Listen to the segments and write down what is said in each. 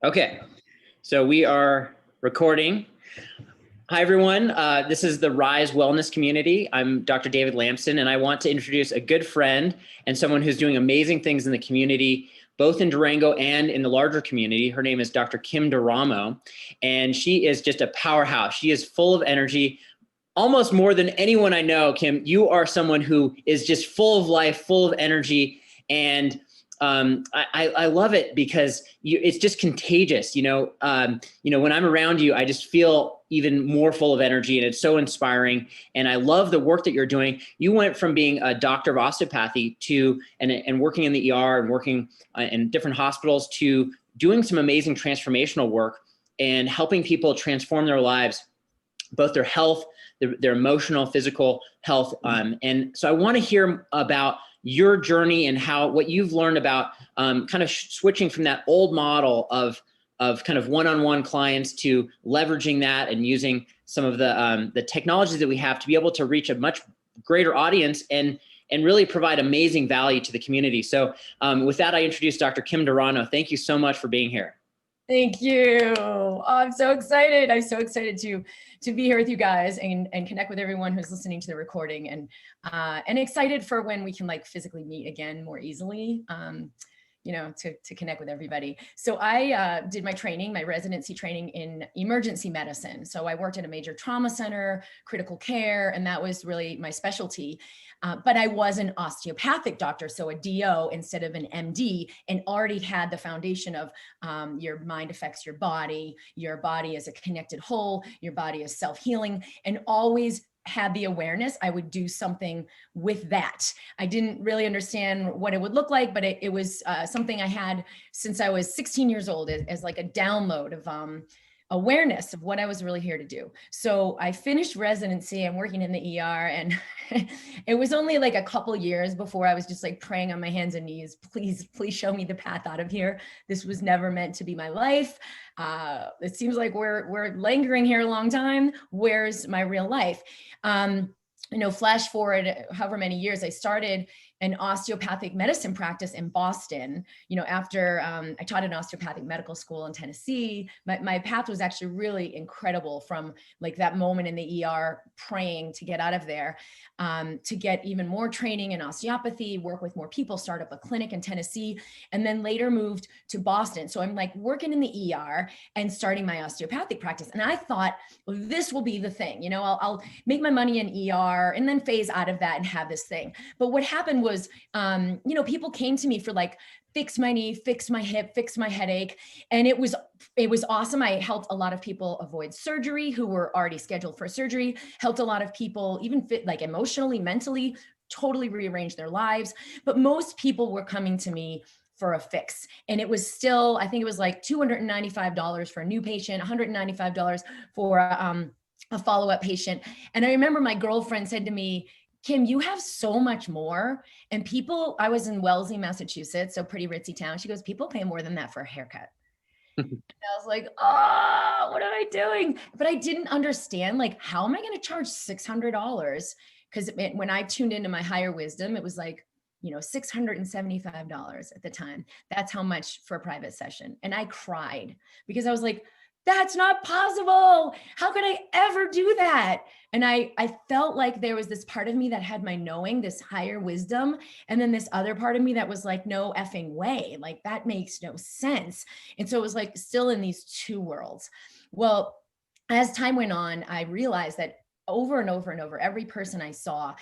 Okay, so we are recording. Hi, everyone. This is the Rise Wellness Community. I'm Dr. David Lamson, and I want to introduce a good friend and someone who's doing amazing things in the community, both in Durango and in the larger community. Her name is Dr. Kim Dorano, and she is just a powerhouse. She is full of energy, almost more than anyone I know. Kim, you are someone who is just full of life, full of energy, and I love it because it's just contagious. When I'm around you, I just feel even more full of energy, and it's so inspiring. And I love the work that you're doing. You went from being a doctor of osteopathy to and working in the ER and working in different hospitals to doing some amazing transformational work and helping people transform their lives, both their health, their emotional, physical health. And so I want to hear about your journey and what you've learned about kind of switching from that old model of kind of one-on-one clients to leveraging that and using some of the technologies that we have to be able to reach a much greater audience and really provide amazing value to the community. So with that, I introduce Dr. Kim Dorano. Thank you so much for being here. Thank you. Oh, I'm so excited. I'm so excited to be here with you guys and connect with everyone who's listening to the recording, and excited for when we can physically meet again more easily. To connect with everybody. So I did my residency training in emergency medicine. So I worked at a major trauma center, critical care, and that was really my specialty. But I was an osteopathic doctor, so a DO instead of an MD, and already had the foundation of your mind affects your body is a connected whole, your body is self-healing, and always had the awareness I would do something with that. I didn't really understand what it would look like, but it was something I had since I was 16 years old as like a download of awareness of what I was really here to do. So I finished residency and working in the ER, and it was only like a couple years before I was just praying on my hands and knees, please show me the path out of here. This was never meant to be my life. It seems like we're lingering here a long time. Where's my real life? Flash forward however many years, I started an osteopathic medicine practice in Boston. After I taught an osteopathic medical school in Tennessee, my path was actually really incredible, from that moment in the ER praying to get out of there, to get even more training in osteopathy, work with more people, start up a clinic in Tennessee, and then later moved to Boston. So I'm working in the ER and starting my osteopathic practice. And I thought, well, this will be the thing, I'll make my money in ER and then phase out of that and have this thing. But what happened was, people came to me for fix my knee, fix my hip, fix my headache. And it was awesome. I helped a lot of people avoid surgery who were already scheduled for surgery, helped a lot of people even fit emotionally, mentally, totally rearrange their lives. But most people were coming to me for a fix. And it was still, I think it was $295 for a new patient, $195 for a follow-up patient. And I remember my girlfriend said to me, Kim, you have so much more. And I was in Wellesley, Massachusetts, so pretty ritzy town. She goes, people pay more than that for a haircut. And I was like, oh, what am I doing? But I didn't understand, how am I going to charge $600? Because when I tuned into my higher wisdom, it was $675 at the time. That's how much for a private session. And I cried because I was like, that's not possible. How could I ever do that? And I felt like there was this part of me that had my knowing, this higher wisdom. And then this other part of me that was no effing way. That makes no sense. And so it was still in these two worlds. Well, as time went on, I realized that over and over and over, every person I saw,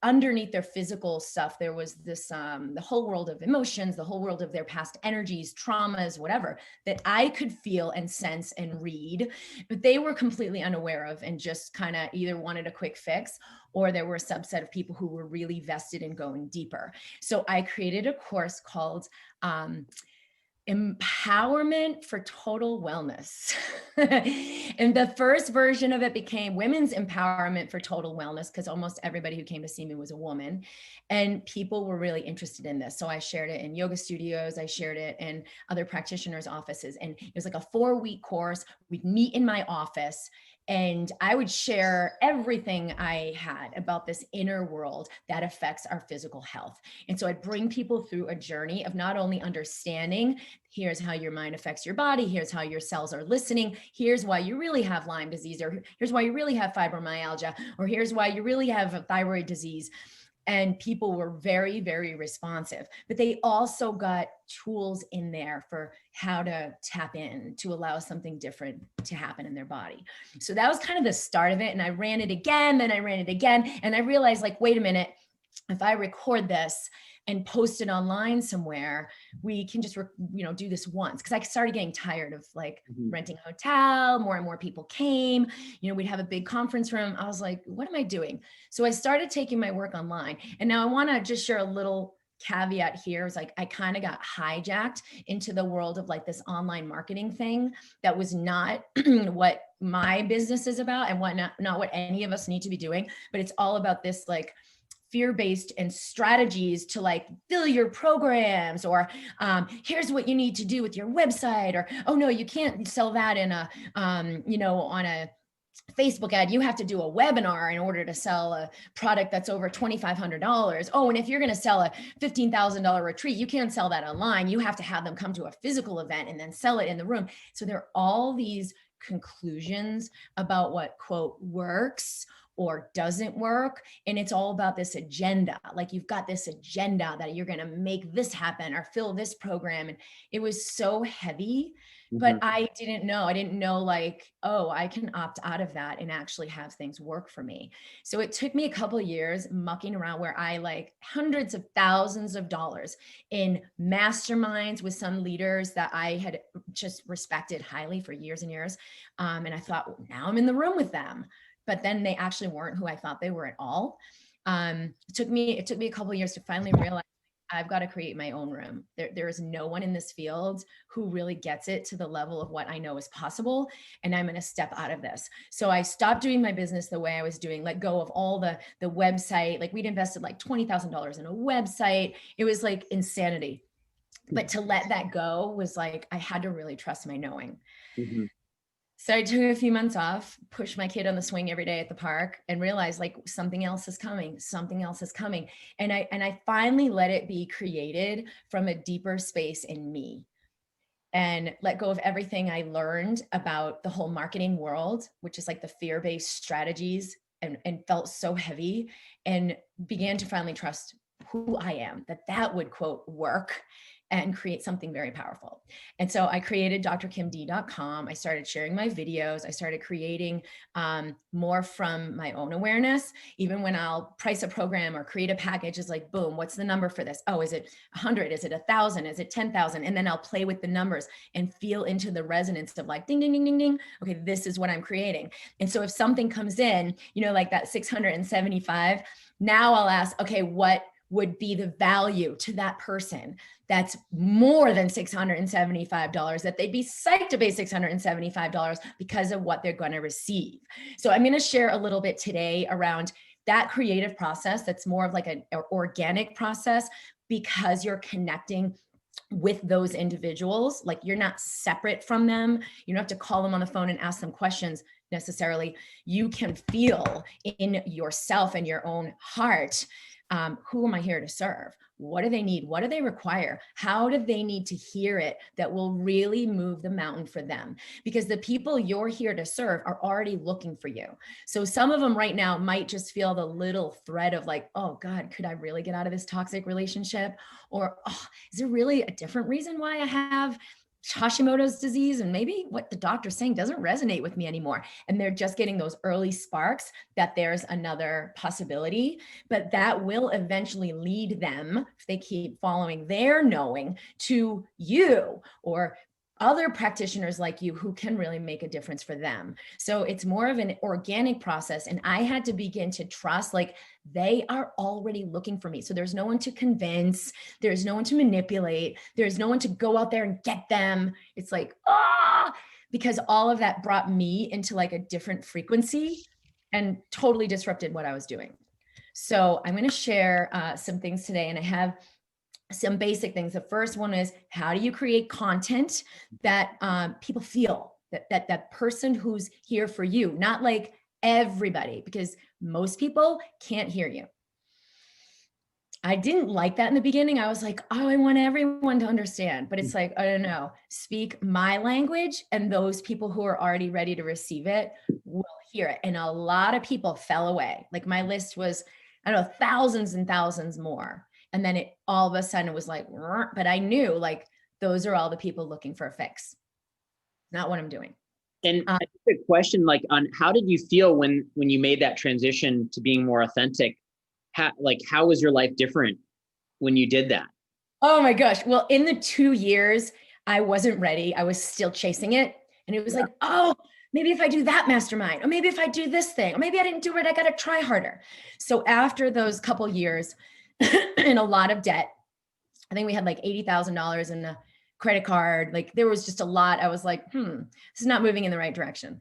underneath their physical stuff, there was this, the whole world of emotions, the whole world of their past energies, traumas, whatever, that I could feel and sense and read, but they were completely unaware of, and just kind of either wanted a quick fix, or there were a subset of people who were really vested in going deeper. So I created a course called, Empowerment for Total Wellness. And the first version of it became Women's Empowerment for Total Wellness, because almost everybody who came to see me was a woman, and people were really interested in this. So I shared it in yoga studios, I shared it in other practitioners' offices, and it was a 4-week course. We'd meet in my office, And I would share everything I had about this inner world that affects our physical health. And so I'd bring people through a journey of not only understanding, here's how your mind affects your body, here's how your cells are listening, here's why you really have Lyme disease, or here's why you really have fibromyalgia, or here's why you really have a thyroid disease. And people were very, very responsive, but they also got tools in there for how to tap in to allow something different to happen in their body. So that was kind of the start of it. And I ran it again, then I ran it again. And I realized, like, wait a minute, if I record this and post it online somewhere, we can just, do this once. Cause I started getting tired of like renting a hotel, more and more people came, we'd have a big conference room. I was like, what am I doing? So I started taking my work online. And now I wanna just share a little caveat here. It's like, I kind of got hijacked into the world of like this online marketing thing that was not what my business is about and not what any of us need to be doing, but it's all about this like fear-based and strategies to like fill your programs, or here's what you need to do with your website, or, oh no, you can't sell that in a, on a Facebook ad, you have to do a webinar in order to sell a product that's over $2,500. Oh, and if you're going to sell a $15,000 retreat, you can't sell that online. You have to have them come to a physical event and then sell it in the room. So there are all these conclusions about what, quote, works or doesn't work. And it's all about this agenda. Like, you've got this agenda that you're going to make this happen or fill this program. And it was so heavy, but I didn't know like, oh, I can opt out of that and actually have things work for me. So it took me a couple of years mucking around where I like hundreds of thousands of dollars in masterminds with some leaders that I had just respected highly for years and years. And I thought, well, now I'm in the room with them. But then they actually weren't who I thought they were at all. It took me a couple of years to finally realize I've got to create my own room. There is no one in this field who really gets it to the level of what I know is possible. And I'm going to step out of this. So I stopped doing my business the way I was doing, let go of all the website. Like, we'd invested like $20,000 in a website. It was like insanity. But to let that go was like, I had to really trust my knowing. So I took a few months off, pushed my kid on the swing every day at the park, and realized like something else is coming. And I finally let it be created from a deeper space in me, and let go of everything I learned about the whole marketing world, which is like the fear-based strategies, and felt so heavy, and began to finally trust who I am, that would, quote, work and create something very powerful. And so I created drkimd.com. I started sharing my videos. I started creating more from my own awareness. Even when I'll price a program or create a package, it's like, boom, what's the number for this? Oh, is it 100? Is it 1,000? Is it 10,000? And then I'll play with the numbers and feel into the resonance of like, ding, ding, ding, ding, ding. Okay, this is what I'm creating. And so if something comes in, like that 675, now I'll ask, okay, what would be the value to that person that's more than $675, that they'd be psyched to pay $675 because of what they're going to receive. So I'm going to share a little bit today around that creative process that's more of like an organic process, because you're connecting with those individuals. Like, you're not separate from them. You don't have to call them on the phone and ask them questions necessarily. You can feel in yourself and your own heart, who am I here to serve? What do they need? What do they require? How do they need to hear it that will really move the mountain for them? Because the people you're here to serve are already looking for you. So some of them right now might just feel the little thread of like, oh God, could I really get out of this toxic relationship? Or, oh, is there really a different reason why I have Hashimoto's disease, and maybe what the doctor's saying doesn't resonate with me anymore? And they're just getting those early sparks that there's another possibility, but that will eventually lead them, if they keep following their knowing, to you or other practitioners like you who can really make a difference for them. So it's more of an organic process. And I had to begin to trust, like, they are already looking for me. So there's no one to convince. There's no one to manipulate. There's no one to go out there and get them. It's like, because all of that brought me into like a different frequency and totally disrupted what I was doing. So I'm going to share some things today, and I have some basic things. The first one is, how do you create content that people feel, that person who's here for you, not like everybody, because most people can't hear you. I didn't like that in the beginning. I was like, oh, I want everyone to understand. But it's like, I don't know, speak my language and those people who are already ready to receive it will hear it. And a lot of people fell away. Like my list was, I don't know, thousands and thousands more. And then it all of a sudden it was like, but I knew like those are all the people looking for a fix. Not what I'm doing. And I think a question like on how did you feel when you made that transition to being more authentic? How was your life different when you did that? Oh my gosh. Well, in the 2 years, I wasn't ready. I was still chasing it. And it was like, oh, maybe if I do that mastermind, or maybe if I do this thing, or maybe I didn't do it, I got to try harder. So after those couple years in a lot of debt, I think we had like $80,000 in a credit card. Like there was just a lot. I was like, this is not moving in the right direction.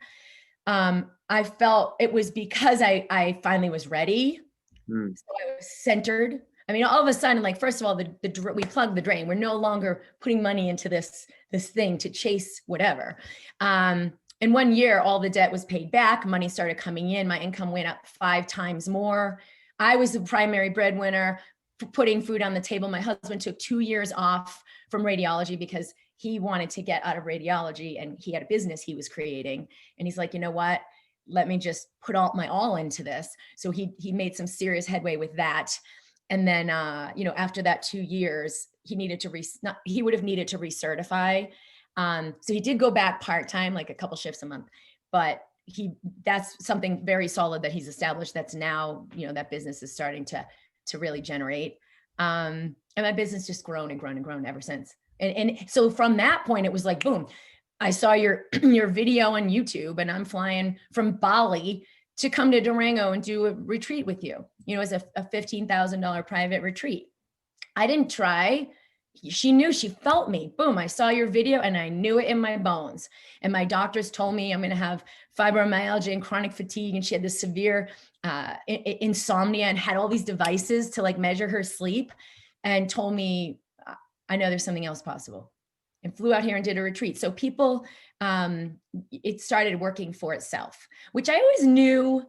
I felt it was because I finally was ready. So I was centered. I mean, all of a sudden, like, first of all, we plugged the drain. We're no longer putting money into this thing to chase whatever. In 1 year, all the debt was paid back. Money started coming in. My income went up 5 times more. I was the primary breadwinner, putting food on the table. My husband took 2 years off from radiology because he wanted to get out of radiology and he had a business he was creating. And he's like, you know what? Let me just put my all into this. So he made some serious headway with that. And then, after that 2 years, he would have needed to recertify. So he did go back part-time, like a couple shifts a month, but that's something very solid that he's established. That's now, that business is starting to really generate. And my business just grown and grown and grown ever since. And so from that point, it was like, boom, I saw your video on YouTube and I'm flying from Bali to come to Durango and do a retreat with you. As a $15,000 private retreat. I didn't try. She knew, she felt me. Boom, I saw your video and I knew it in my bones. And my doctors told me I'm going to have fibromyalgia and chronic fatigue. And she had this severe insomnia and had all these devices to like measure her sleep and told me, I know there's something else possible. And flew out here and did a retreat. So people, it started working for itself, which I always knew.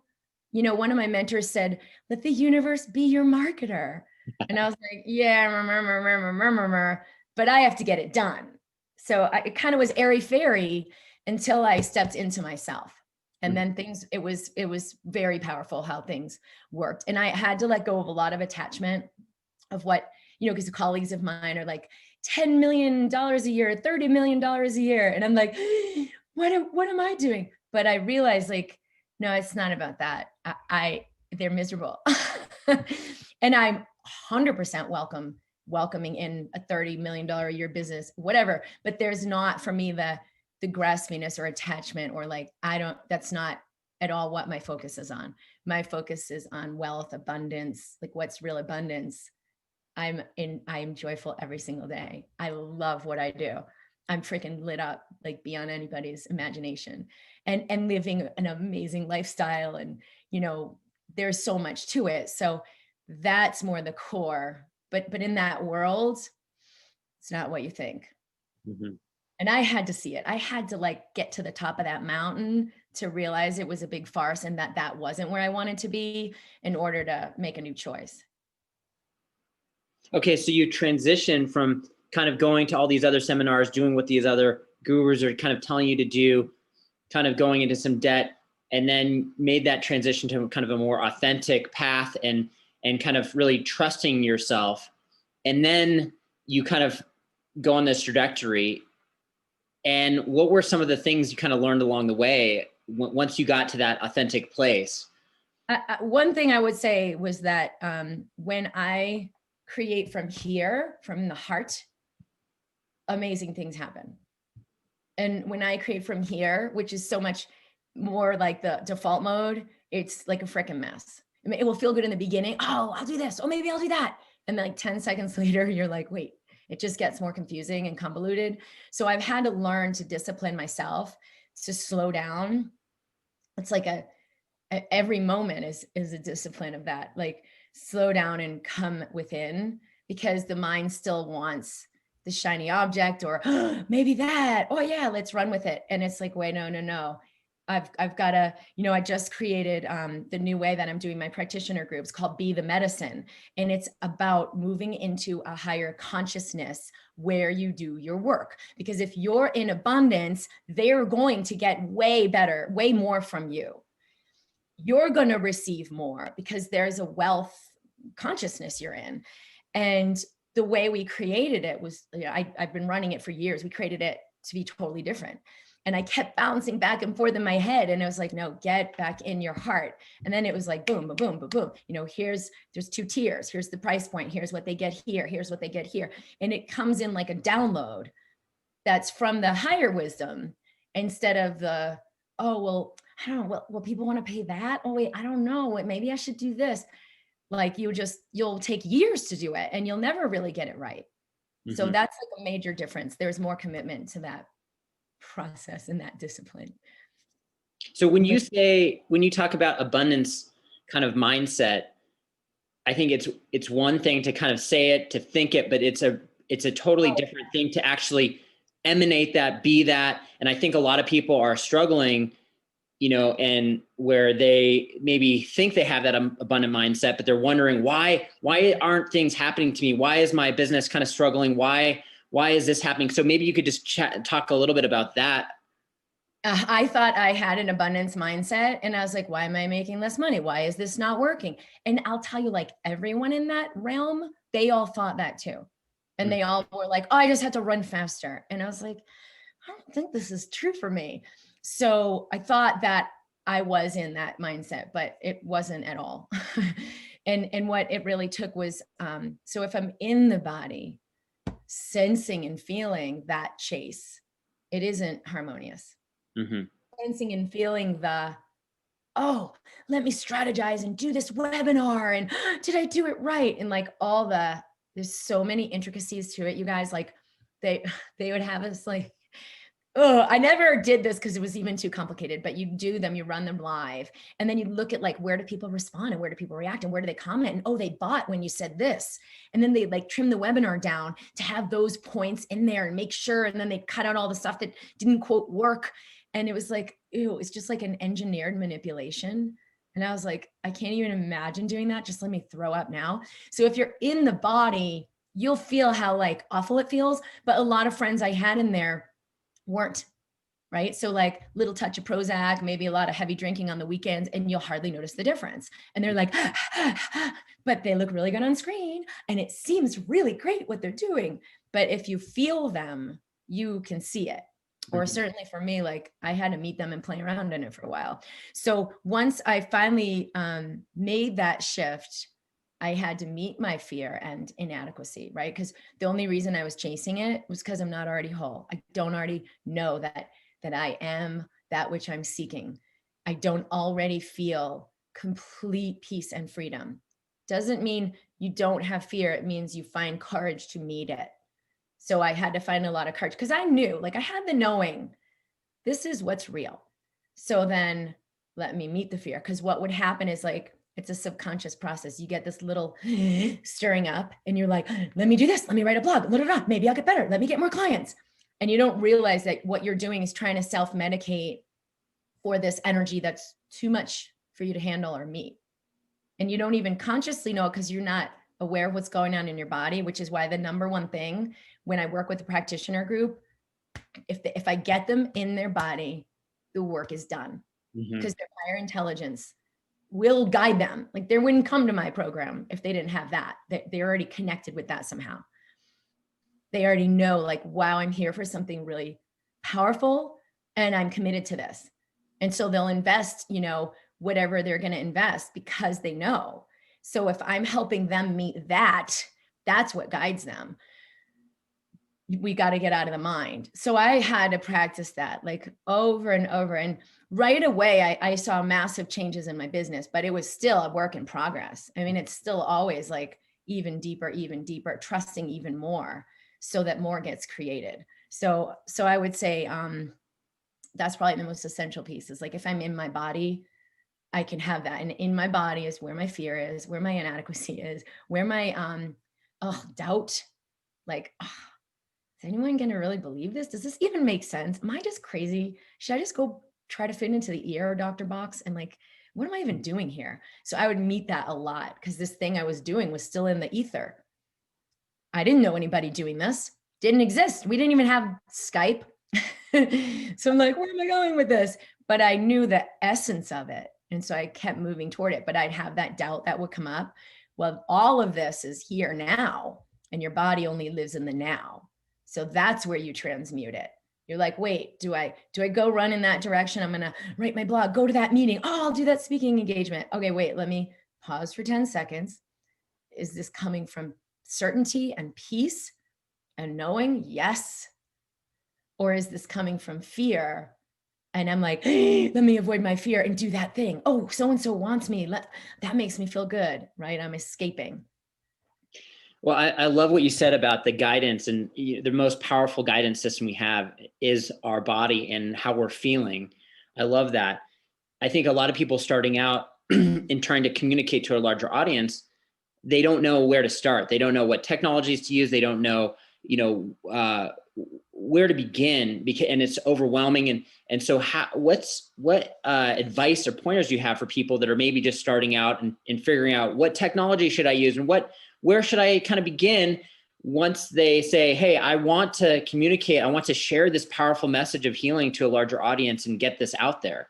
One of my mentors said, let the universe be your marketer. And I was like, yeah, but I have to get it done. So it kind of was airy fairy until I stepped into myself. And then it was very powerful how things worked. And I had to let go of a lot of attachment of what, because the colleagues of mine are like, $10 million a year, $30 million a year. And I'm like, what am I doing? But I realized like, no, it's not about that. They're miserable. And I'm 100% welcoming in a $30 million a year business, whatever. But there's not for me the graspiness or attachment or like, that's not at all what my focus is on. My focus is on wealth, abundance, like what's real abundance. I am joyful every single day. I love what I do. I'm freaking lit up like beyond anybody's imagination and living an amazing lifestyle. And, there's so much to it. So that's more the core, but in that world, it's not what you think. Mm-hmm. And I had to see it. I had to like get to the top of that mountain to realize it was a big farce and that wasn't where I wanted to be in order to make a new choice. Okay, so you transition from kind of going to all these other seminars, doing what these other gurus are kind of telling you to do, kind of going into some debt, and then made that transition to kind of a more authentic path and kind of really trusting yourself. And then you kind of go on this trajectory. And what were some of the things you kind of learned along the way once you got to that authentic place? One thing I would say was that when I create from here, from the heart, amazing things happen. And when I create from here, which is so much more like the default mode, it's like a freaking mess. I mean, it will feel good in the beginning. Oh, I'll do this. Oh, maybe I'll do that. And then like 10 seconds later, you're like, wait, it just gets more confusing and convoluted. So I've had to learn to discipline myself to slow down. It's like every moment is a discipline of that, like slow down and come within, because the mind still wants the shiny object, or maybe that, oh yeah, let's run with it. And it's like, wait, no. I've got to, I just created the new way that I'm doing my practitioner groups called Be the Medicine. And it's about moving into a higher consciousness where you do your work. Because if you're in abundance, they're going to get way better, way more from you. You're going to receive more because there's a wealth consciousness you're in. And the way we created it was, I've been running it for years. We created it to be totally different. And I kept bouncing back and forth in my head. And it was like, no, get back in your heart. And then it was like, boom, boom, boom, boom, boom. There's 2 tiers. Here's the price point. Here's what they get here. Here's what they get here. And it comes in like a download that's from the higher wisdom instead of the, oh, well, I don't know. Well, people want to pay that. Oh, wait, I don't know. Maybe I should do this. Like you'll take years to do it and you'll never really get it right. Mm-hmm. So that's like a major difference. There's more commitment to that process and that discipline. So when you talk about abundance kind of mindset, I think it's one thing to kind of say it, to think it, but it's a totally different thing to actually emanate that, be that. And I think a lot of people are struggling, and where they maybe think they have that abundant mindset, but they're wondering why aren't things happening to me? Why is my business kind of struggling? Why is this happening? So maybe you could just talk a little bit about that. I thought I had an abundance mindset and I was like, why am I making less money? Why is this not working? And I'll tell you, like everyone in that realm, they all thought that too. And they all were like, oh, I just have to run faster. And I was like, I don't think this is true for me. So I thought that I was in that mindset, but it wasn't at all. And what it really took was, so if I'm in the body, sensing and feeling that chase, it isn't harmonious. Mm-hmm. Sensing and feeling oh, let me strategize and do this webinar. And did I do it right? And like there's so many intricacies to it. You guys, like they would have us like, oh, I never did this because it was even too complicated, but you do them, you run them live. And then you look at like, where do people respond and where do people react and where do they comment? And oh, they bought when you said this. And then they like trim the webinar down to have those points in there and make sure. And then they cut out all the stuff that didn't quote work. And it was like, ew, it's just like an engineered manipulation. And I was like, I can't even imagine doing that. Just let me throw up now. So if you're in the body, you'll feel how like awful it feels. But a lot of friends I had in there weren't, right? So like little touch of Prozac, maybe a lot of heavy drinking on the weekends, and you'll hardly notice the difference. And they're like, but they look really good on screen and it seems really great what they're doing. But if you feel them, you can see it. Or certainly for me, like I had to meet them and play around in it for a while. So once I finally made that shift, I had to meet my fear and inadequacy, right? Because the only reason I was chasing it was because I'm not already whole. I don't already know that I am that which I'm seeking. I don't already feel complete peace and freedom. Doesn't mean you don't have fear. It means you find courage to meet it. So I had to find a lot of courage because I knew, like I had the knowing, this is what's real. So then let me meet the fear. Because what would happen is like, it's a subconscious process. You get this little stirring up and you're like, let me do this. Let me write a blog. Maybe I'll get better. Let me get more clients. And you don't realize that what you're doing is trying to self-medicate for this energy that's too much for you to handle or meet. And you don't even consciously know it because you're not aware of what's going on in your body, which is why the number one thing when I work with the practitioner group, if I get them in their body, the work is done because their higher intelligence will guide them. Like they wouldn't come to my program if they didn't have that. They're already connected with that somehow. They already know like, wow, I'm here for something really powerful and I'm committed to this. And so they'll invest, whatever they're going to invest because they know. So if I'm helping them meet that, that's what guides them. We got to get out of the mind. So I had to practice that like over and over. And right away, I saw massive changes in my business, but it was still a work in progress. I mean, it's still always like even deeper, trusting even more so that more gets created. So I would say that's probably the most essential piece is like, if I'm in my body, I can have that. And in my body is where my fear is, where my inadequacy is, where my doubt, like, is anyone going to really believe this? Does this even make sense? Am I just crazy? Should I just go try to fit into the ER doctor box? And like, what am I even doing here? So I would meet that a lot because this thing I was doing was still in the ether. I didn't know anybody doing this. Didn't exist. We didn't even have Skype. So I'm like, where am I going with this? But I knew the essence of it. And so I kept moving toward it, but I'd have that doubt that would come up. Well, all of this is here now, and your body only lives in the now. So that's where you transmute it. You're like, wait, do I go run in that direction? I'm going to write my blog, go to that meeting. Oh, I'll do that speaking engagement. Okay, wait, let me pause for 10 seconds. Is this coming from certainty and peace and knowing? Yes. Or is this coming from fear? And I'm like, hey, let me avoid my fear and do that thing. Oh, so-and-so wants me. That makes me feel good, right? I'm escaping. Well, I love what you said about the guidance, and the most powerful guidance system we have is our body and how we're feeling. I love that. I think a lot of people starting out in trying to communicate to a larger audience, they don't know where to start. They don't know what technologies to use. They don't know, where to begin, and it's overwhelming. And so what advice or pointers do you have for people that are maybe just starting out and figuring out what technology should I use and where should I kind of begin once they say, hey, I want to communicate, I want to share this powerful message of healing to a larger audience and get this out there?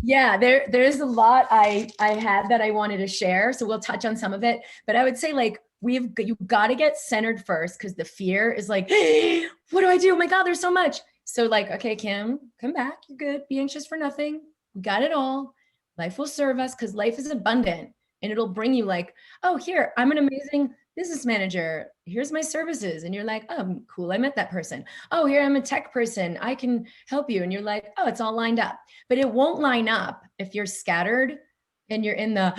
Yeah, there's a lot I had that I wanted to share. So we'll touch on some of it, but I would say like, you've got to get centered first, because the fear is like, hey, what do I do? Oh my God, there's so much. So like, okay, Kim, come back. You're good. Be anxious for nothing. We got it all. Life will serve us because life is abundant, and it'll bring you like, oh, here, I'm an amazing business manager. Here's my services. And you're like, oh, cool. I met that person. Oh, here, I'm a tech person. I can help you. And you're like, oh, it's all lined up. But it won't line up if you're scattered and you're in the,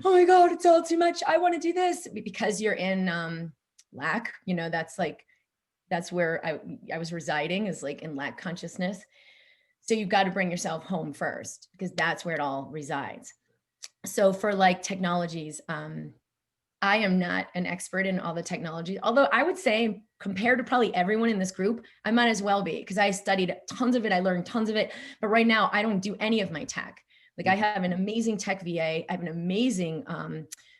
oh my God, it's all too much. I want to do this, because you're in lack. That's where I was residing, is like in lack consciousness. So you've got to bring yourself home first, because that's where it all resides. So for like technologies, I am not an expert in all the technology, although I would say compared to probably everyone in this group, I might as well be, because I studied tons of it. I learned tons of it. But right now I don't do any of my tech. Like I have an amazing tech VA. I have an amazing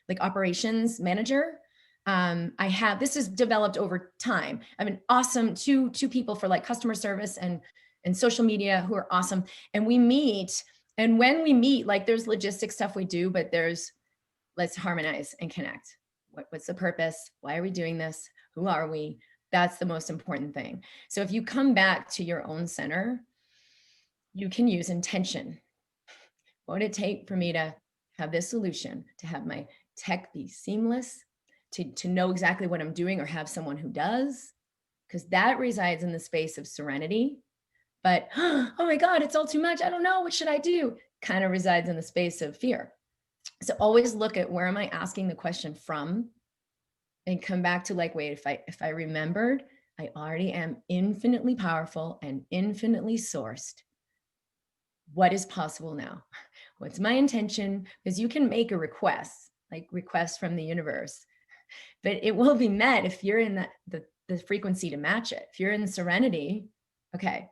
like operations manager. This is developed over time. I have an awesome two people for like customer service and social media who are awesome. And we meet. And when we meet, like there's logistic stuff we do, but let's harmonize and connect. What's the purpose? Why are we doing this? Who are we? That's the most important thing. So if you come back to your own center, you can use intention. What would it take for me to have this solution, to have my tech be seamless, to know exactly what I'm doing, or have someone who does? Because that resides in the space of serenity. But, oh my God, it's all too much. I don't know. What should I do? Kind of resides in the space of fear. So always look at, where am I asking the question from, and come back to like, wait, if I remembered, I already am infinitely powerful and infinitely sourced. What is possible now? What's my intention? Because you can make a request, like request from the universe, but it will be met if you're in the frequency to match it. If you're in serenity, okay,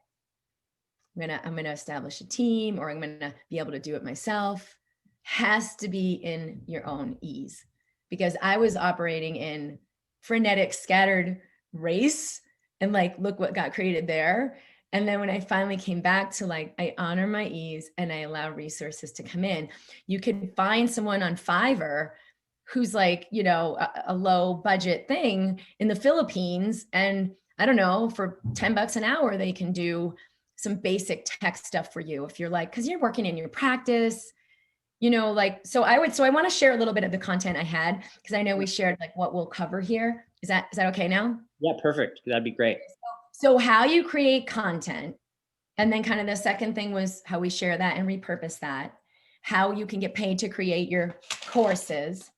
I'm gonna establish a team, or I'm gonna be able to do it myself. Has to be in your own ease, because I was operating in frenetic, scattered race, and like, look what got created there. And then when I finally came back to like, I honor my ease and I allow resources to come in. You can find someone on Fiverr who's like, a low budget thing in the Philippines. And I don't know, for $10 an hour, they can do some basic tech stuff for you. If you're like, cause you're working in your practice, so I want to share a little bit of the content I had, because I know we shared like what we'll cover here. Is that okay now? Yeah, perfect. That'd be great. So how you create content. And then kind of the second thing was how we share that and repurpose that, how you can get paid to create your courses,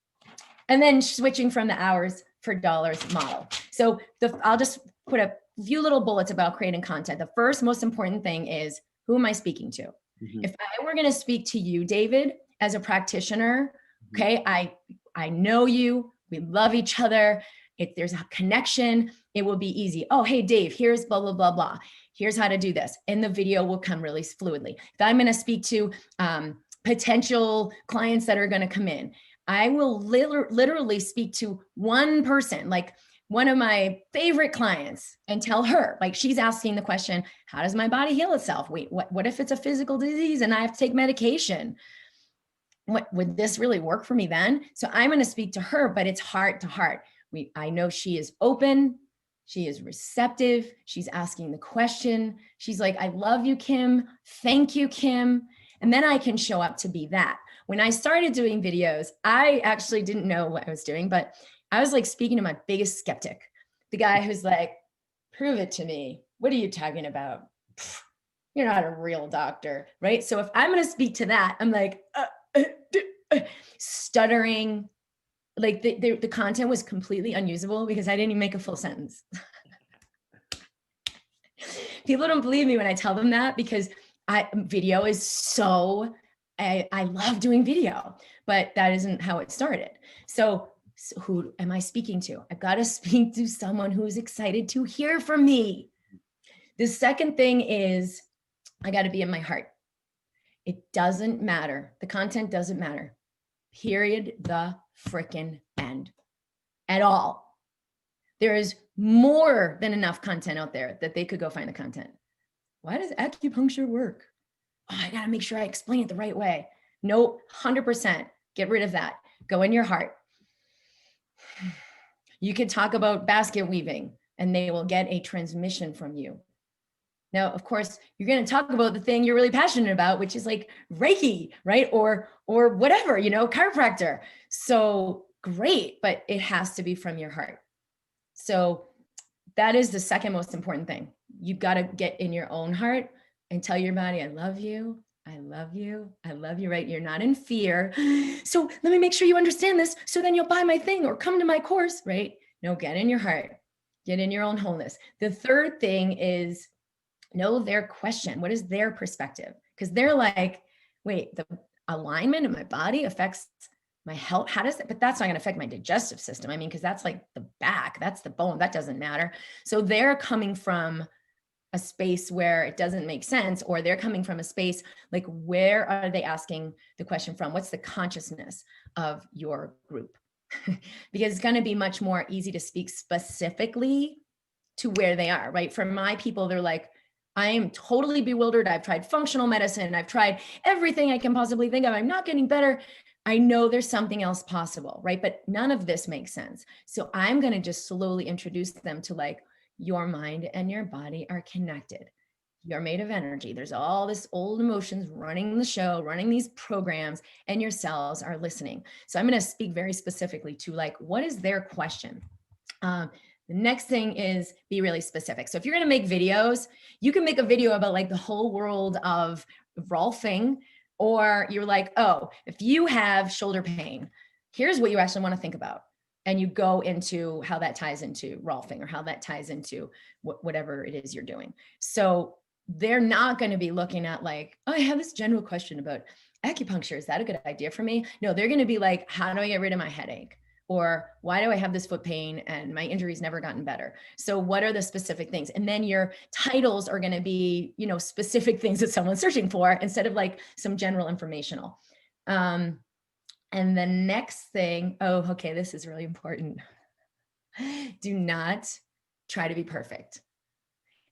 and then switching from the hours for dollars model. So I'll just put a few little bullets about creating content. The first most important thing is, who am I speaking to? Mm-hmm. If I were going to speak to you, David, as a practitioner, okay, I know you, we love each other. If there's a connection, it will be easy. Oh, hey, Dave, here's blah, blah, blah, blah. Here's how to do this. And the video will come really fluidly. If I'm going to speak to potential clients that are going to come in, I will literally speak to one person, like one of my favorite clients, and tell her, like, she's asking the question, how does my body heal itself? Wait, what if it's a physical disease and I have to take medication? What would this really work for me then? So I'm going to speak to her, but it's heart to heart. I know she is open. She is receptive. She's asking the question. She's like, I love you, Kim. Thank you, Kim. And then I can show up to be that. When I started doing videos, I actually didn't know what I was doing, but I was like speaking to my biggest skeptic, the guy who's like, prove it to me. What are you talking about? You're not a real doctor, right? So if I'm going to speak to that, I'm like, stuttering, like the content was completely unusable because I didn't even make a full sentence. People don't believe me when I tell them that because video is so, I love doing video, but that isn't how it started. So who am I speaking to? I've got to speak to someone who's excited to hear from me. The second thing is I got to be in my heart. It doesn't matter. The content doesn't matter. Period. The frickin' end. At all. There is more than enough content out there that they could go find the content. Why does acupuncture work? Oh, I got to make sure I explain it the right way. Nope, 100%. Get rid of that. Go in your heart. You could talk about basket weaving and they will get a transmission from you. Now, of course, you're going to talk about the thing you're really passionate about, which is like Reiki, right? Or whatever, chiropractor. So great, but it has to be from your heart. So that is the second most important thing. You've got to get in your own heart and tell your body, I love you. I love you. I love you, right? You're not in fear. So let me make sure you understand this. So then you'll buy my thing or come to my course, right? No, get in your heart, get in your own wholeness. The third thing is know their question. What is their perspective? Because they're like, wait, the alignment of my body affects my health. How does that? But that's not going to affect my digestive system. I mean, because that's like the back, that's the bone. That doesn't matter. So they're coming from a space where it doesn't make sense, or they're coming from a space like, where are they asking the question from? What's the consciousness of your group? Because it's going to be much more easy to speak specifically to where they are, right? For my people, they're like, I am totally bewildered. I've tried functional medicine. I've tried everything I can possibly think of. I'm not getting better. I know there's something else possible, right? But none of this makes sense. So I'm going to just slowly introduce them to like, your mind and your body are connected. You're made of energy. There's all this old emotions running the show, running these programs, and your cells are listening. So I'm going to speak very specifically to like, what is their question? The next thing is be really specific. So if you're going to make videos, you can make a video about like the whole world of Rolfing, or you're like, oh, if you have shoulder pain, here's what you actually want to think about. And you go into how that ties into Rolfing or how that ties into whatever it is you're doing. So they're not going to be looking at like, oh, I have this general question about acupuncture. Is that a good idea for me? No, they're going to be like, how do I get rid of my headache? Or why do I have this foot pain and my injury's never gotten better? So what are the specific things? And then your titles are going to be, specific things that someone's searching for instead of like some general informational. And the next thing, okay, this is really important. Do not try to be perfect.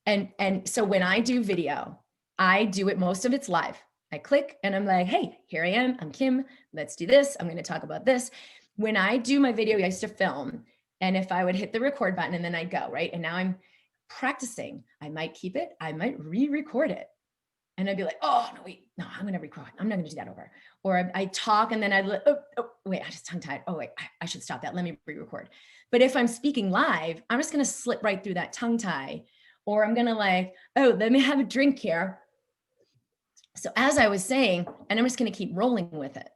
And so when I do video, I do it, most of it's live. I click and I'm like, hey, here I am. I'm Kim. Let's do this. I'm going to talk about this. When I do my video, I used to film. And if I would hit the record button and then I'd go, right? And now I'm practicing. I might keep it. I might re-record it. And I'd be like, oh, no, wait, no, I'm going to record. I'm not going to do that over. Or I talk and then wait, I just tongue-tied. Oh, wait, I should stop that. Let me re-record. But if I'm speaking live, I'm just going to slip right through that tongue tie. Or I'm going to like, oh, let me have a drink here. So as I was saying, and I'm just going to keep rolling with it.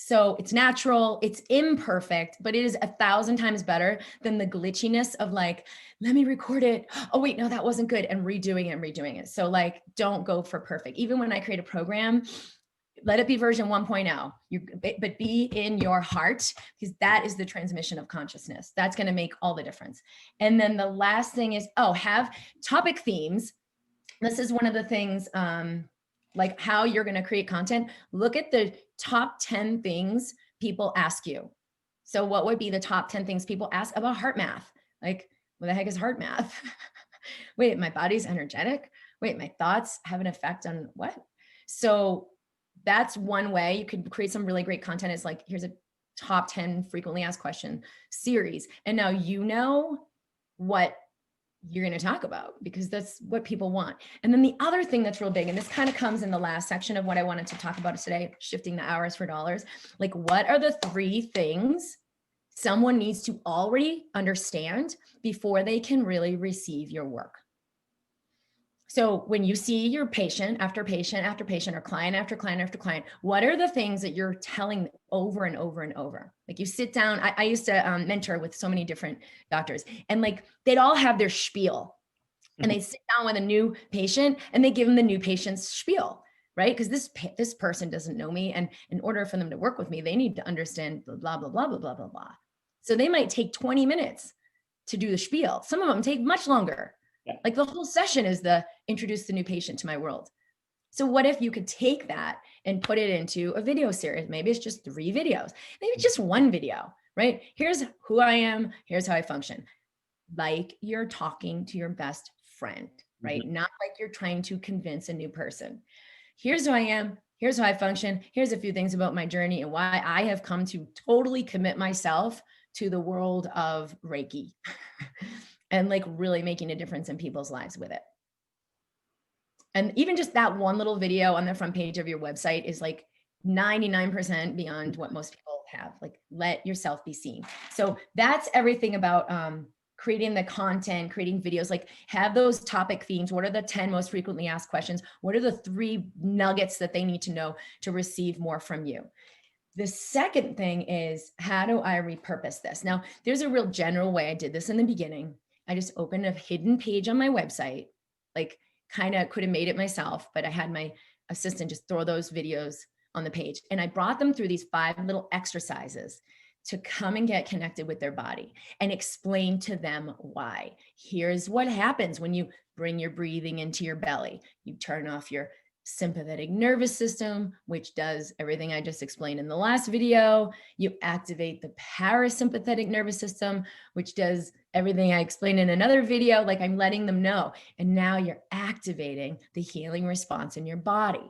So it's natural, it's imperfect, but it is 1,000 times better than the glitchiness of like, let me record it. Oh, wait, no, that wasn't good. And redoing it. So like, don't go for perfect. Even when I create a program, let it be version 1.0. But be in your heart, because that is the transmission of consciousness. That's going to make all the difference. And then the last thing is, have topic themes. This is one of the things, like how you're going to create content. Look at the top 10 things people ask you. So what would be the top 10 things people ask about heart math? Like, what the heck is heart math? Wait, my body's energetic? Wait, my thoughts have an effect on what? So that's one way you could create some really great content. Is like, here's a top 10 frequently asked question series. And now you know what you're going to talk about, because that's what people want. And then the other thing that's real big, and this kind of comes in the last section of what I wanted to talk about today, shifting the hours for dollars. Like, what are the 3 things someone needs to already understand before they can really receive your work? So when you see your patient after patient after patient, or client after client after client, what are the things that you're telling over and over and over? Like, you sit down, I used to mentor with so many different doctors, and like, they'd all have their spiel, and they'd sit down with a new patient and they give them the new patient's spiel, right? Because this person doesn't know me. And in order for them to work with me, they need to understand blah, blah, blah, blah, blah, blah, blah. So they might take 20 minutes to do the spiel. Some of them take much longer. Yeah. Like, the whole session is the introduce the new patient to my world. So what if you could take that and put it into a video series? Maybe it's just 3 videos, maybe just 1 video, right? Here's who I am. Here's how I function. Like you're talking to your best friend, right? Mm-hmm. Not like you're trying to convince a new person. Here's who I am. Here's how I function. Here's a few things about my journey and why I have come to totally commit myself to the world of Reiki. And like really making a difference in people's lives with it. And even just that one little video on the front page of your website is like 99% beyond what most people have. Like, let yourself be seen. So that's everything about creating the content, creating videos. Like, have those topic themes. What are the 10 most frequently asked questions? What are the 3 nuggets that they need to know to receive more from you? The second thing is, how do I repurpose this? Now, there's a real general way I did this in the beginning. I just opened a hidden page on my website, like kind of could have made it myself, but I had my assistant just throw those videos on the page. And I brought them through these 5 little exercises to come and get connected with their body and explain to them why. Here's what happens when you bring your breathing into your belly. You turn off your sympathetic nervous system, which does everything I just explained in the last video. You activate the parasympathetic nervous system, which does everything I explained in another video. Like, I'm letting them know. And now you're activating the healing response in your body.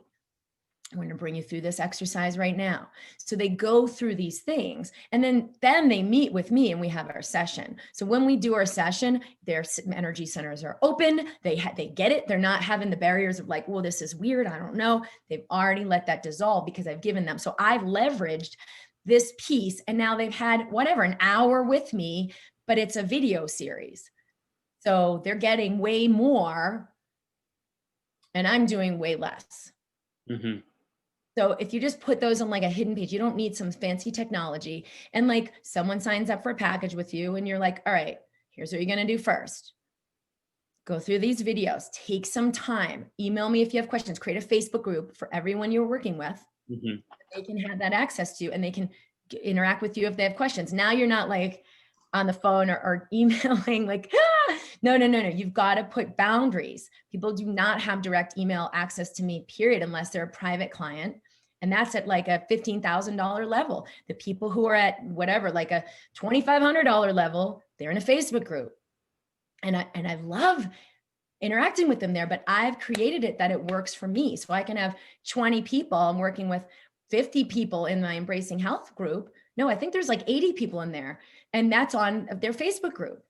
I'm going to bring you through this exercise right now. So they go through these things, and then they meet with me and we have our session. So when we do our session, their energy centers are open. They get it. They're not having the barriers of like, well, this is weird, I don't know. They've already let that dissolve because I've given them. So I've leveraged this piece, and now they've had whatever, an hour with me, but it's a video series. So they're getting way more and I'm doing way less. Mm-hmm. So if you just put those on like a hidden page, you don't need some fancy technology. And like, someone signs up for a package with you and you're like, all right, here's what you're going to do first. Go through these videos, take some time, email me if you have questions, create a Facebook group for everyone you're working with. Mm-hmm. They can have that access to you and they can interact with you if they have questions. Now you're not like on the phone or emailing like, no. You've got to put boundaries. People do not have direct email access to me, period, unless they're a private client. And that's at like a $15,000 level. The people who are at whatever, like a $2,500 level, they're in a Facebook group. And I love interacting with them there, but I've created it that it works for me. So I can have 20 people. I'm working with 50 people in my Embracing Health group. No, I think there's like 80 people in there. And that's on their Facebook group.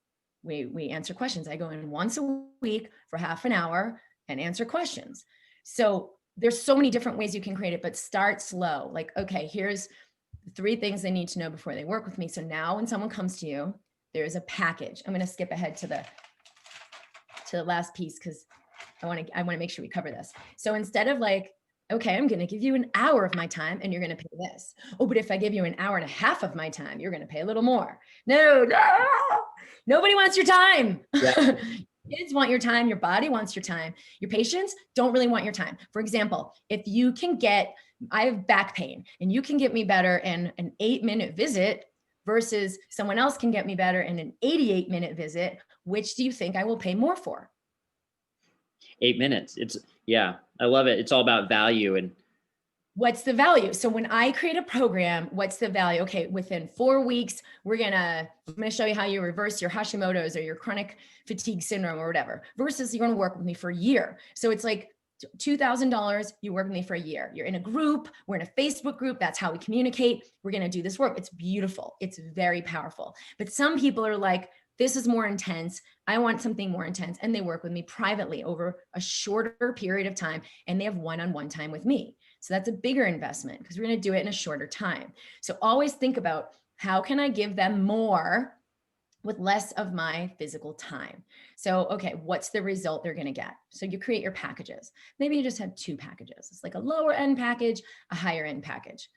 We answer questions. I go in once a week for half an hour and answer questions. So there's so many different ways you can create it, but start slow. Like, okay, here's 3 things they need to know before they work with me. So now when someone comes to you, there's a package. I'm going to skip ahead to the last piece because I want to make sure we cover this. So instead of like, okay, I'm going to give you an hour of my time and you're going to pay this. Oh, but if I give you an hour and a half of my time, you're going to pay a little more. No, nobody wants your time. Yeah. kids want your time, your body wants your time, your patients don't really want your time. For example, if you can get, I have back pain and you can get me better in an 8-minute visit versus someone else can get me better in an 88-minute visit, which do you think I will pay more for? 8 minutes. Yeah, I love it. It's all about value. And what's the value? So when I create a program, what's the value? Okay, within 4 weeks, I'm gonna show you how you reverse your Hashimoto's or your chronic fatigue syndrome or whatever, versus you're gonna work with me for a year. So it's like $2,000, you work with me for a year. You're in a group, we're in a Facebook group, that's how we communicate. We're gonna do this work. It's beautiful, it's very powerful. But some people are like, this is more intense. I want something more intense. And they work with me privately over a shorter period of time. And they have one-on-one time with me. So that's a bigger investment because we're going to do it in a shorter time. So always think about how can I give them more with less of my physical time? So, okay, what's the result they're going to get? So you create your packages. Maybe you just have 2 packages. It's like a lower end package, a higher end package.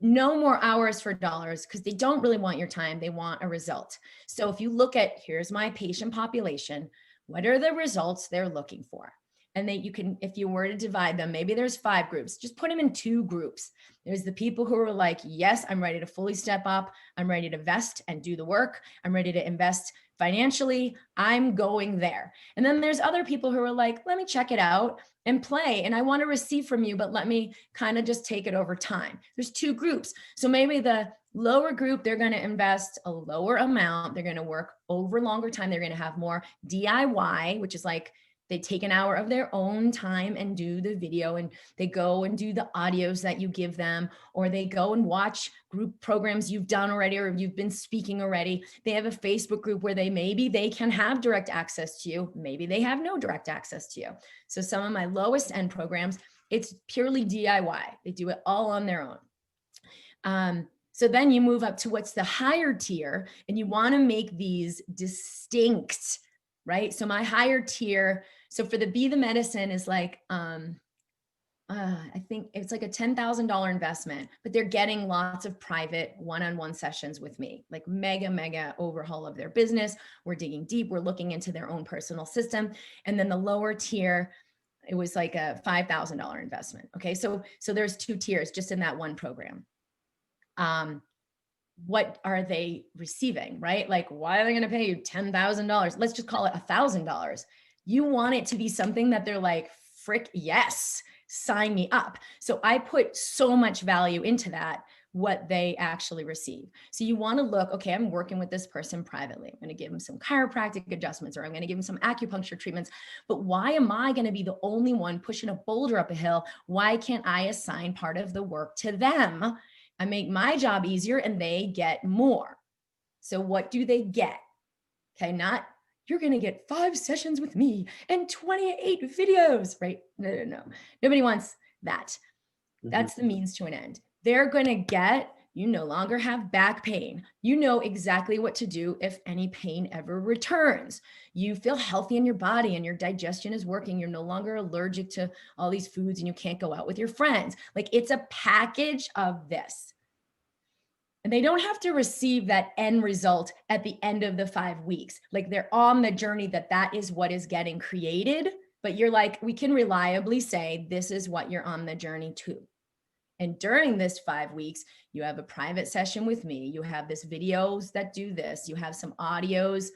No more hours for dollars because they don't really want your time. They want a result. So if you look at, here's my patient population, what are the results they're looking for? And then you can, if you were to divide them, maybe there's 5 groups, just put them in 2 groups. There's the people who are like, yes, I'm ready to fully step up. I'm ready to invest and do the work. I'm ready to invest financially. I'm going there. And then there's other people who are like, let me check it out and play. And I want to receive from you, but let me kind of just take it over time. There's 2 groups. So maybe the lower group, they're going to invest a lower amount. They're going to work over longer time. They're going to have more DIY, which is like, they take an hour of their own time and do the video, and they go and do the audios that you give them, or they go and watch group programs you've done already, or you've been speaking already. They have a Facebook group where maybe they can have direct access to you. Maybe they have no direct access to you. So some of my lowest end programs, it's purely DIY. They do it all on their own. So then you move up to what's the higher tier, and you want to make these distinct, right? So my higher tier, so for the Be the Medicine is like, I think it's like a $10,000 investment, but they're getting lots of private one-on-one sessions with me, like mega overhaul of their business. We're digging deep. We're looking into their own personal system. And then the lower tier, it was like a $5,000 investment. Okay. So there's 2 tiers just in that one program. What are they receiving, right? Like, why are they going to pay you $10,000? Let's just call it $1,000. You want it to be something that they're like, frick, yes, sign me up. So I put so much value into that, what they actually receive. So you want to look, okay, I'm working with this person privately. I'm going to give them some chiropractic adjustments, or I'm going to give them some acupuncture treatments. But why am I going to be the only one pushing a boulder up a hill? Why can't I assign part of the work to them? I make my job easier and they get more. So what do they get? Okay, not you're going to get 5 sessions with me and 28 videos, right? No. Nobody wants that. That's the means to an end. They're going to get, you no longer have back pain. You know exactly what to do if any pain ever returns. You feel healthy in your body and your digestion is working. You're no longer allergic to all these foods and you can't go out with your friends. Like, it's a package of this. And they don't have to receive that end result at the end of the 5 weeks. Like, they're on the journey that is what is getting created, but you're like, we can reliably say, this is what you're on the journey to. And during this 5 weeks, you have a private session with me. You have this videos that do this. You have some audios,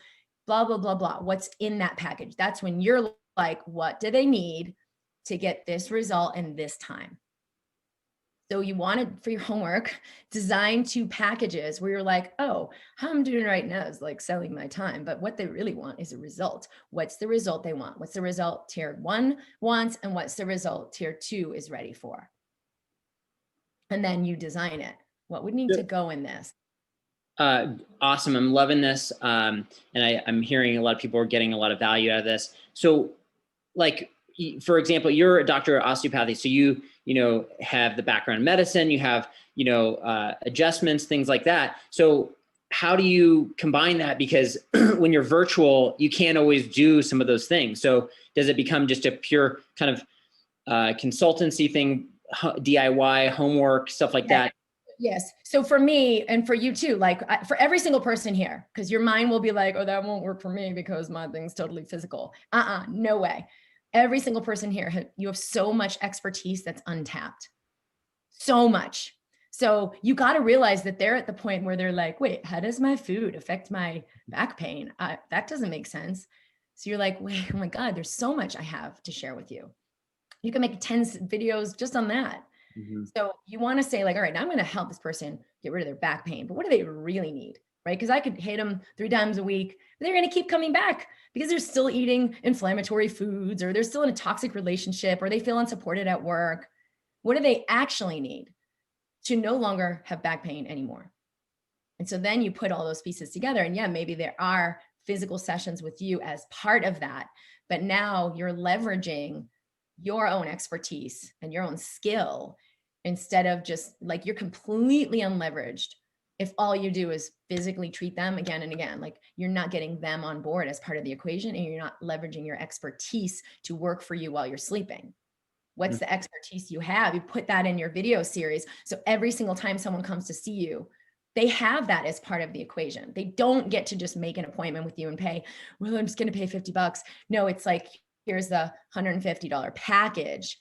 blah, blah, blah, blah. What's in that package? That's when you're like, what do they need to get this result in this time? So you wanted, for your homework, design 2 packages where you're like, oh, how I'm doing right now is like selling my time. But what they really want is a result. What's the result they want? What's the result tier 1 wants? And what's the result tier 2 is ready for? And then you design it. What would need to go in this? Awesome. I'm loving this. And I'm hearing a lot of people are getting a lot of value out of this. So, like, for example, you're a doctor of osteopathy. So you have the background in medicine, you have, adjustments, things like that. So how do you combine that? Because when you're virtual, you can't always do some of those things. So does it become just a pure kind of consultancy thing, DIY, homework, stuff like that? Yes. So for me and for you too, like for every single person here, because your mind will be like, oh, that won't work for me because my thing's totally physical. No way. Every single person here, you have so much expertise that's untapped. So much. So you got to realize that they're at the point where they're like, wait, how does my food affect my back pain? That doesn't make sense. So you're like, wait, oh my God, there's so much I have to share with you. You can make 10 videos just on that. Mm-hmm. So you want to say like, all right, now I'm going to help this person get rid of their back pain, but what do they really need? Right? Because I could hit them 3 times a week, but they're going to keep coming back because they're still eating inflammatory foods, or they're still in a toxic relationship, or they feel unsupported at work. What do they actually need to no longer have back pain anymore? And so then you put all those pieces together, and yeah, maybe there are physical sessions with you as part of that, but now you're leveraging your own expertise and your own skill instead of just like, you're completely unleveraged if all you do is physically treat them again and again. Like, you're not getting them on board as part of the equation, and you're not leveraging your expertise to work for you while you're sleeping. What's the expertise you have? You put that in your video series. So every single time someone comes to see you, they have that as part of the equation. They don't get to just make an appointment with you and pay, well, I'm just going to pay $50. No, it's like, here's the $150 package,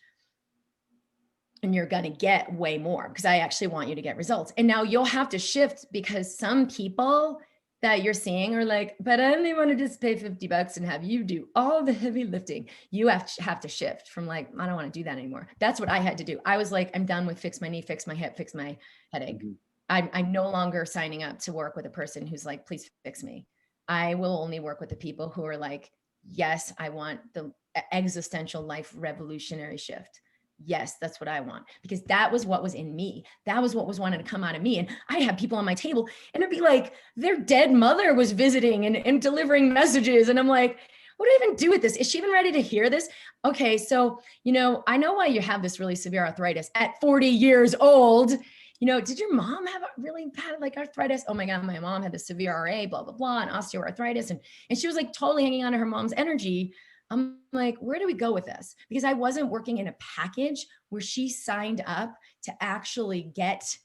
and you're going to get way more because I actually want you to get results. And now you'll have to shift, because some people that you're seeing are like, but I only want to just pay $50 and have you do all the heavy lifting. You have to shift from like, I don't want to do that anymore. That's what I had to do. I was like, I'm done with fix my knee, fix my hip, fix my headache. I'm no longer signing up to work with a person who's like, please fix me. I will only work with the people who are like, yes, I want the existential life revolutionary shift. Yes, that's what I want, because that was what was in me. That was what was wanting to come out of me. And I'd have people on my table, and it'd be like their dead mother was visiting and delivering messages. And I'm like, what do I even do with this? Is she even ready to hear this? Okay, so, I know why you have this really severe arthritis at 40 years old. Did your mom have a really bad like arthritis? Oh my God, my mom had the severe RA, blah, blah, blah, and osteoarthritis. And she was like totally hanging on to her mom's energy. I'm like, where do we go with this? Because I wasn't working in a package where she signed up to actually get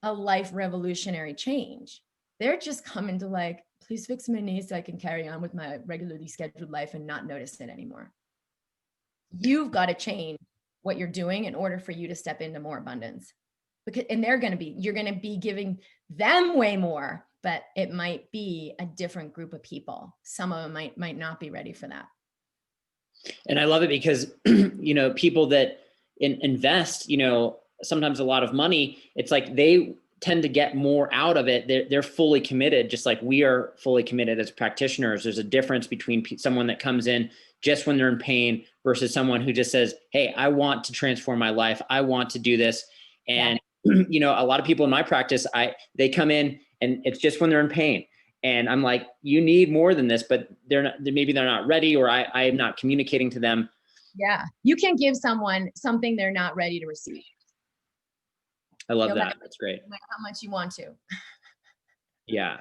a life revolutionary change. They're just coming to like, please fix my knee so I can carry on with my regularly scheduled life and not notice it anymore. You've got to change what you're doing in order for you to step into more abundance. Because, and you're going to be giving them way more, but it might be a different group of people. Some of them might not be ready for that. And I love it because, people that invest, sometimes a lot of money, it's like they tend to get more out of it. They're fully committed, just like we are fully committed as practitioners. There's a difference between someone that comes in just when they're in pain versus someone who just says, hey, I want to transform my life. I want to do this. And, a lot of people in my practice, they come in and it's just when they're in pain. And I'm like, you need more than this, but maybe they're not ready, or I am not communicating to them. Yeah. You can give someone something they're not ready to receive. I love that. That's great. No matter how much you want to. Yeah.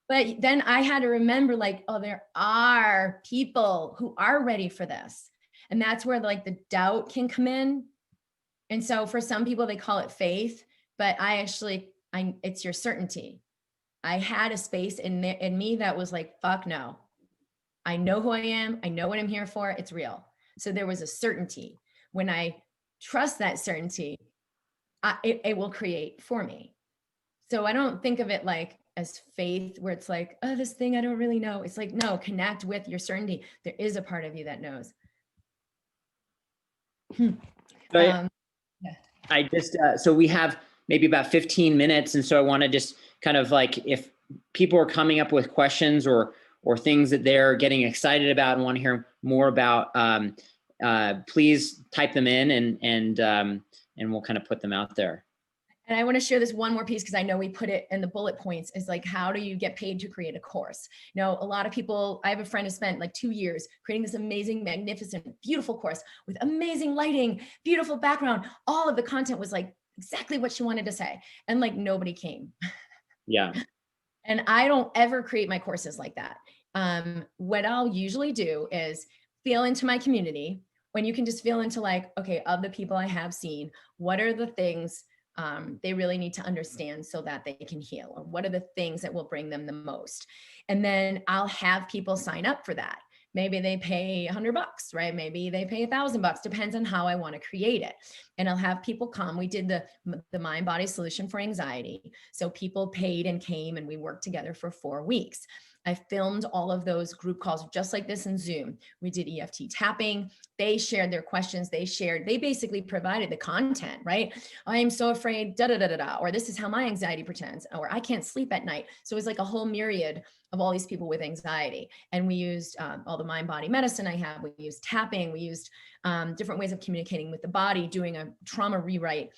But then I had to remember like, oh, there are people who are ready for this. And that's where like the doubt can come in. And so for some people, they call it faith, but it's your certainty. I had a space in me that was like, fuck no. I know who I am. I know what I'm here for. It's real. So there was a certainty. When I trust that certainty, it will create for me. So I don't think of it like as faith where it's like, oh, this thing I don't really know. It's like, no, connect with your certainty. There is a part of you that knows. I just, so we have maybe about 15 minutes. And so I want to just kind of like, if people are coming up with questions or things that they're getting excited about and want to hear more about, please type them in and we'll kind of put them out there. And I want to share this one more piece because I know we put it in the bullet points, is like, how do you get paid to create a course? A lot of people, I have a friend who spent like 2 years creating this amazing, magnificent, beautiful course with amazing lighting, beautiful background. All of the content was like exactly what she wanted to say. And like nobody came. Yeah. And I don't ever create my courses like that. What I'll usually do is feel into my community, when you can just feel into like, okay, of the people I have seen, what are the things they really need to understand so that they can heal, or what are the things that will bring them the most. And then I'll have people sign up for that. Maybe they pay $100, right? Maybe they pay $1,000, depends on how I want to create it. And I'll have people come. We did the mind body solution for anxiety. So people paid and came, and we worked together for 4 weeks. I filmed all of those group calls just like this in Zoom. We did EFT tapping. They shared their questions. They basically provided the content, right? I am so afraid, da da da da da, or this is how my anxiety pretends, or I can't sleep at night. So it was like a whole myriad of all these people with anxiety. And we used all the mind body medicine I have. We used tapping. We used different ways of communicating with the body, doing a trauma rewrite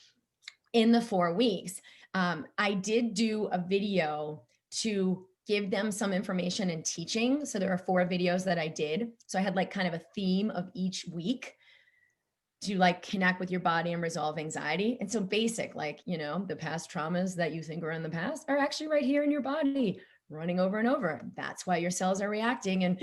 in the 4 weeks. I did do a video to give them some information and teaching. So there are 4 videos that I did. So I had like kind of a theme of each week to like connect with your body and resolve anxiety. And so basic, like, you know, the past traumas that you think are in the past are actually right here in your body, running over and over. That's why your cells are reacting and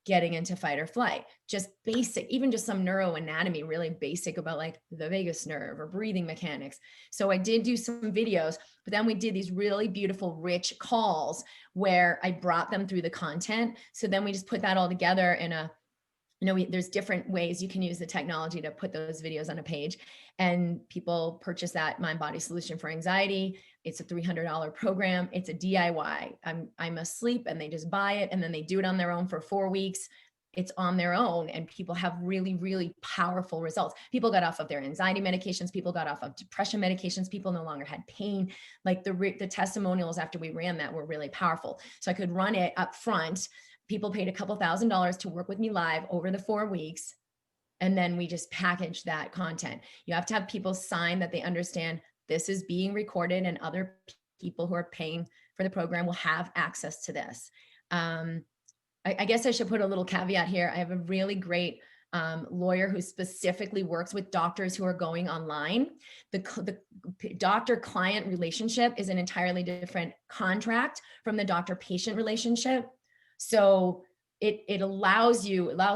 getting into fight or flight. Just basic, even just some neuroanatomy, really basic about like the vagus nerve or breathing mechanics. So I did do some videos, but then we did these really beautiful, rich calls where I brought them through the content. So then we just put that all together in a, you know, there's different ways you can use the technology to put those videos on a page, and people purchase that mind body solution for anxiety. It's a $300 program. It's a DIY. I'm asleep and they just buy it, and then they do it on their own for 4 weeks. It's on their own, and people have really, really powerful results. People got off of their anxiety medications. People got off of depression medications. People no longer had pain. Like the testimonials after we ran that were really powerful. So I could run it up front. People paid a couple $1,000s to work with me live over the 4 weeks. And then we just package that content. You have to have people sign that they understand this is being recorded, and other people who are paying for the program will have access to this. I guess I should put a little caveat here. I have a really great lawyer who specifically works with doctors who are going online. The doctor-client relationship is an entirely different contract from the doctor-patient relationship. So it allows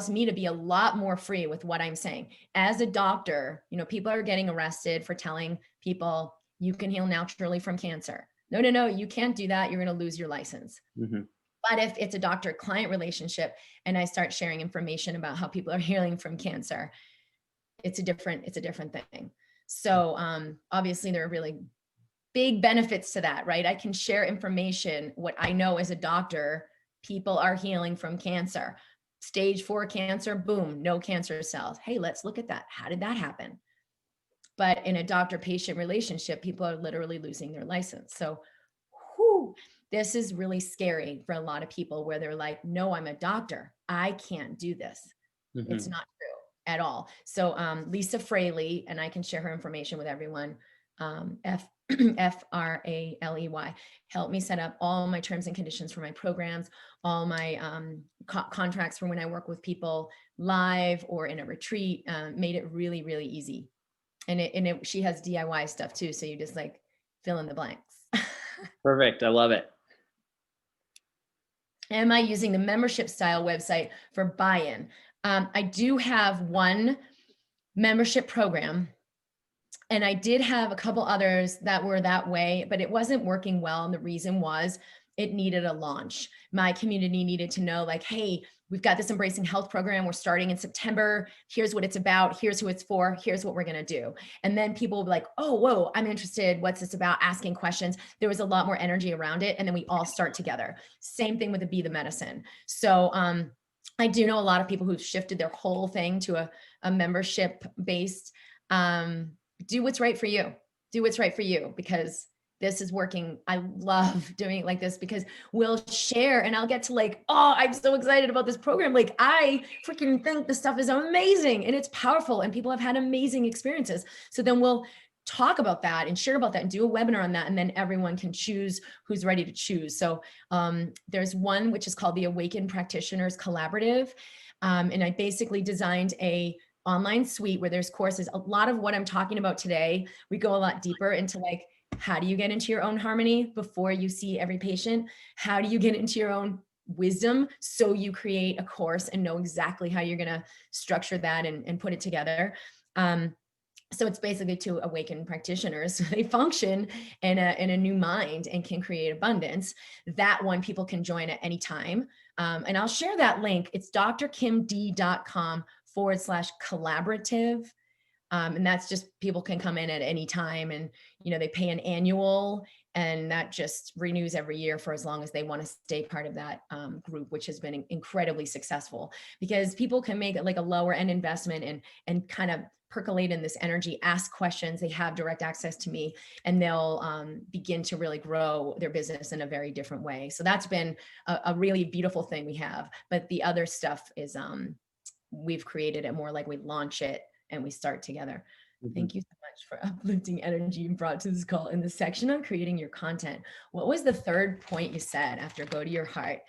me to be a lot more free with what I'm saying. As a doctor, you know, people are getting arrested for telling people you can heal naturally from cancer. No, you can't do that. You're going to lose your license. Mm-hmm. But if it's a doctor-client relationship and I start sharing information about how people are healing from cancer, it's a different thing. So obviously there are really big benefits to that, right? I can share information, what I know as a doctor. People are healing from cancer. Stage 4 cancer, boom, no cancer cells. Hey, let's look at that. How did that happen? But in a doctor-patient relationship, people are literally losing their license. So this is really scary for a lot of people, where they're like, no, I'm a doctor. I can't do this. Mm-hmm. It's not true at all. So Lisa Fraley, and I can share her information with everyone, Fraley, helped me set up all my terms and conditions for my programs, all my contracts for when I work with people live or in a retreat, made it really, really easy. And she has DIY stuff too. So you just like fill in the blanks. Perfect. I love it. Am I using the membership style website for buy-in? I do have one membership program, and I did have a couple others that were that way, but it wasn't working well. And the reason was it needed a launch. My community needed to know, like, hey, we've got this Embracing Health program. We're starting in September. Here's what it's about. Here's who it's for. Here's what we're going to do. And then people will be like, oh, whoa, I'm interested. What's this about? Asking questions. There was a lot more energy around it. And then we all start together. Same thing with the Be the Medicine. So I do know a lot of people who've shifted their whole thing to a membership based. Do what's right for you. Do what's right for you, because this is working. I love doing it like this, because we'll share and I'll get to like, oh, I'm so excited about this program. Like, I freaking think this stuff is amazing and it's powerful and people have had amazing experiences. So then we'll talk about that and share about that and do a webinar on that. And then everyone can choose who's ready to choose. So there's one which is called the Awakened Practitioners Collaborative. And I basically designed a online suite where there's courses. A lot of what I'm talking about today, we go a lot deeper into like, how do you get into your own harmony before you see every patient? How do you get into your own wisdom so you create a course and know exactly how you're going to structure that and put it together? So it's basically to awaken practitioners. They function in a new mind and can create abundance. That one people can join at any time. And I'll share that link. It's drkimd.com/collaborative. And that's just people can come in at any time, and they pay an annual, and that just renews every year for as long as they want to stay part of that group, which has been incredibly successful, because people can make it like a lower end investment and kind of percolate in this energy, ask questions. They have direct access to me, and they'll begin to really grow their business in a very different way. So that's been a really beautiful thing we have. But the other stuff is we've created it more like we launch it and we start together. Thank you so much for uplifting energy you brought to this call. In the section on creating your content, what was the third point you said after go to your heart?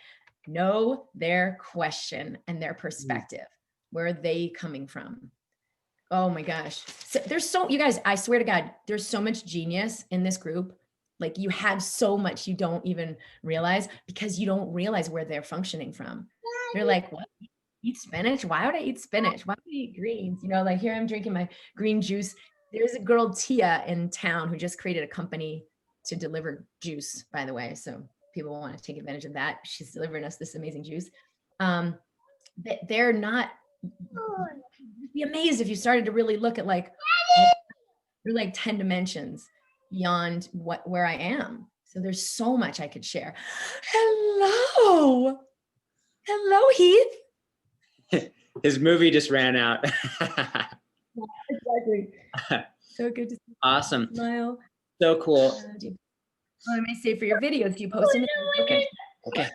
Know their question and their perspective. Where are they coming from? Oh my gosh. So you guys, I swear to God, there's so much genius in this group. Like, you have so much you don't even realize, because you don't realize where they're functioning from. They're like, what? Eat spinach? Why would I eat spinach? Why would I eat greens? Like, here I'm drinking my green juice. There's a girl, Tia, in town who just created a company to deliver juice, by the way. So people want to take advantage of that. She's delivering us this amazing juice. They're not, you'd be amazed if you started to really look at like 10 dimensions beyond where I am. So there's so much I could share. Hello, Heath. His movie just ran out. Exactly. So good to see you. Awesome. Smile. So cool. I may say for your videos, do you post them? Okay. Okay.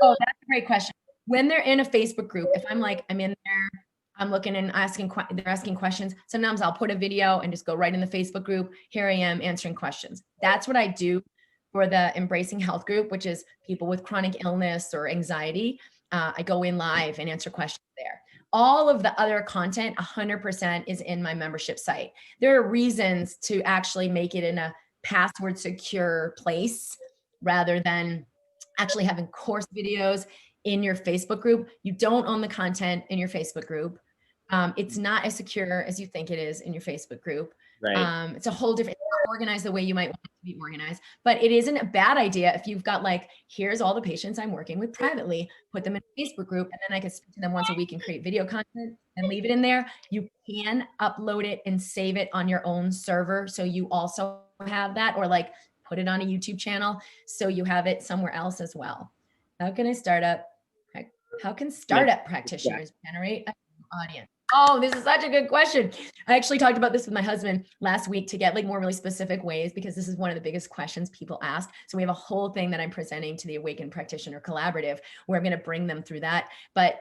Oh, that's a great question. When they're in a Facebook group, if I'm in there, I'm looking and they're asking questions. Sometimes I'll put a video and just go right in the Facebook group. Here I am answering questions. That's what I do for the Embracing Health group, which is people with chronic illness or anxiety. I go in live and answer questions there. All of the other content, 100% is in my membership site. There are reasons to actually make it in a password secure place rather than actually having course videos in your Facebook group. You don't own the content in your Facebook group. It's not as secure as you think it is in your Facebook group. Right. It's a whole different, it's not organized the way you might want it to be organized, but it isn't a bad idea if you've got here's all the patients I'm working with privately, put them in a Facebook group, and then I can speak to them once a week and create video content and leave it in there. You can upload it and save it on your own server. So you also have that, or put it on a YouTube channel. So you have it somewhere else as well. How can startup practitioners generate an audience? Oh, this is such a good question. I actually talked about this with my husband last week to get more really specific ways, because this is one of the biggest questions people ask. So we have a whole thing that I'm presenting to the Awakened Practitioner Collaborative where I'm going to bring them through that. But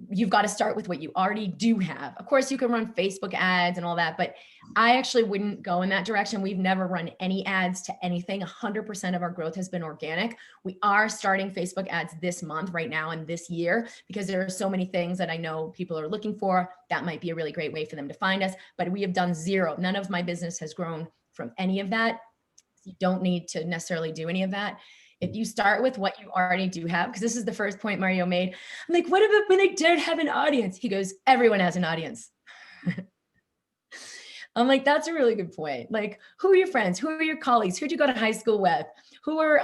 you've got to start with what you already do have. Of course, you can run Facebook ads and all that, but I actually wouldn't go in that direction. We've never run any ads to anything. 100% of our growth has been organic. We are starting Facebook ads this month right now and this year, because there are so many things that I know people are looking for. That might be a really great way for them to find us, but we have done zero. None of my business has grown from any of that. You don't need to necessarily do any of that. If you start with what you already do have, because this is the first point Mario made. I'm like, what about when they don't have an audience? He goes, everyone has an audience. I'm like, that's a really good point. Who are your friends? Who are your colleagues? Who'd you go to high school with? Who are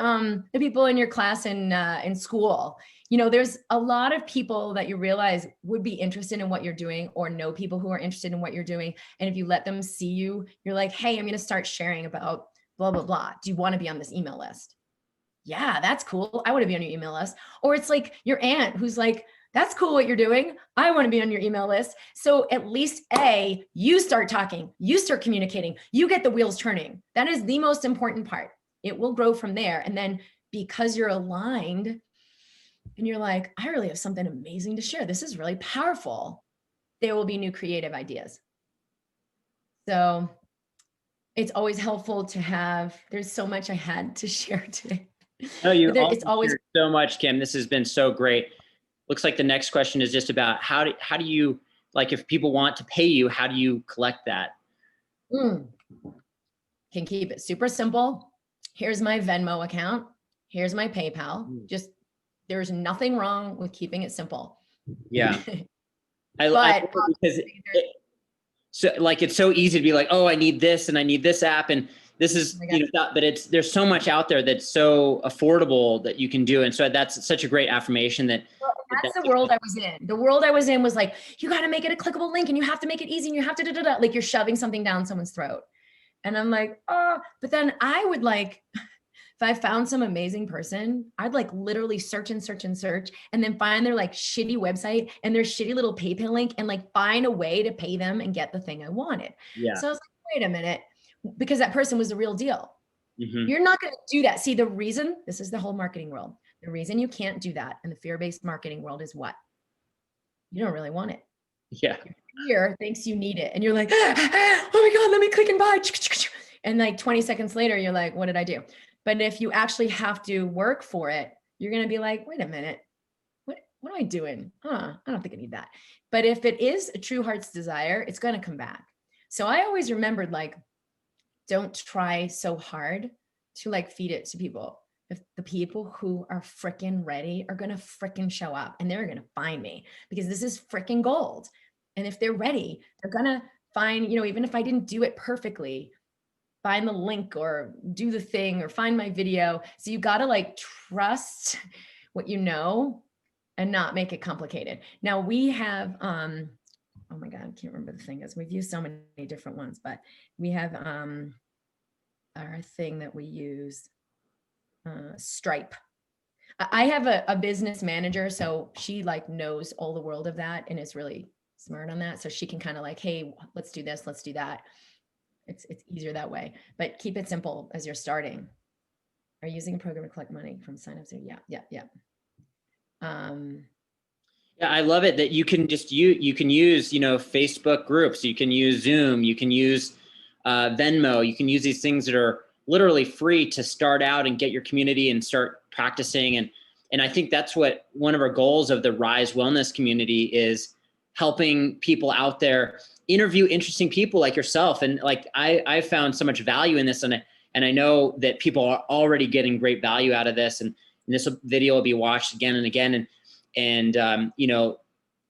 the people in your class in school? There's a lot of people that you realize would be interested in what you're doing, or know people who are interested in what you're doing. And if you let them see you, you're like, hey, I'm going to start sharing about blah, blah, blah. Do you want to be on this email list? Yeah, that's cool. I want to be on your email list. Or it's like your aunt who's like, that's cool what you're doing. I want to be on your email list. So at least you start talking, you start communicating, you get the wheels turning. That is the most important part. It will grow from there. And then because you're aligned and you're like, I really have something amazing to share. This is really powerful. There will be new creative ideas. So it's always helpful to have, there's so much I had to share today. No, it's always so much, Kim. This has been so great. Looks like the next question is just about how do you, if people want to pay you, how do you collect that? Can keep it super simple. Here's my Venmo account. Here's my PayPal. Just, there's nothing wrong with keeping it simple. Yeah. so like, it's so easy to be like, oh, I need this and I need this app. And this is, but there's so much out there that's so affordable that you can do. And so that's such a great affirmation that. Well, that's the world I was in. The world I was in was like, you got to make it a clickable link and you have to make it easy and you have to like you're shoving something down someone's throat. And I'm like, oh, but then I would like, if I found some amazing person, I'd like literally search and search and search and then find their like shitty website and their shitty little PayPal link and like find a way to pay them and get the thing I wanted. Yeah. So I was like, wait a minute, because that person was the real deal. Mm-hmm. You're not going to do that. See, the reason, this is the whole marketing world. The reason you can't do that in the fear-based marketing world is what? You don't really want it. Yeah. Fear thinks you need it. And you're like, oh my God, let me click and buy. And like 20 seconds later, you're like, what did I do? But if you actually have to work for it, you're going to be like, wait a minute, what am I doing? I don't think I need that. But if it is a true heart's desire, it's going to come back. So I always remembered like, don't try so hard to like feed it to people. If the people who are freaking ready are going to freaking show up and they're going to find me because this is freaking gold. And if they're ready, they're going to find, you know, even if I didn't do it perfectly, find the link or do the thing or find my video. So you got to like trust what you know and not make it complicated. Now we have, oh my God, I can't remember the thing is. We've used so many different ones, but we have our thing that we use, Stripe. I have a business manager, so she like knows all the world of that and is really smart on that. So she can kind of like, hey, let's do this, let's do that. It's easier that way, but keep it simple as you're starting. Are you using a program to collect money from signups? Yeah. Yeah, I love it that you can just you can use, you know, Facebook groups, you can use Zoom, you can use Venmo, you can use these things that are literally free to start out and get your community and start practicing. And I think that's what one of our goals of the Rise Wellness community is, helping people out there interview interesting people like yourself. And like I found so much value in this, and I know that people are already getting great value out of this. And this video will be watched again and again. And you know,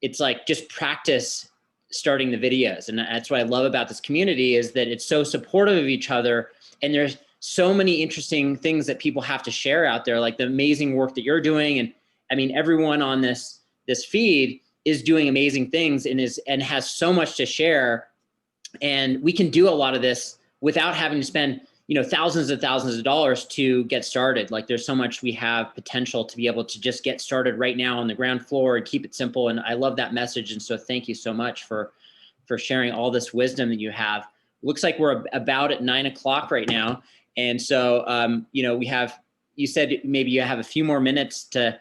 it's like just practice starting the videos. And that's what I love about this community, is that it's so supportive of each other. And there's so many interesting things that people have to share out there, like the amazing work that you're doing. And I mean, everyone on this feed is doing amazing things and has so much to share. And we can do a lot of this without having to spend, you know, thousands of dollars to get started. Like there's so much we have potential to be able to just get started right now on the ground floor and keep it simple. And I love that message. And so thank you so much for sharing all this wisdom that you have. Looks like we're about at 9 o'clock right now. And so, you know, you said maybe you have a few more minutes to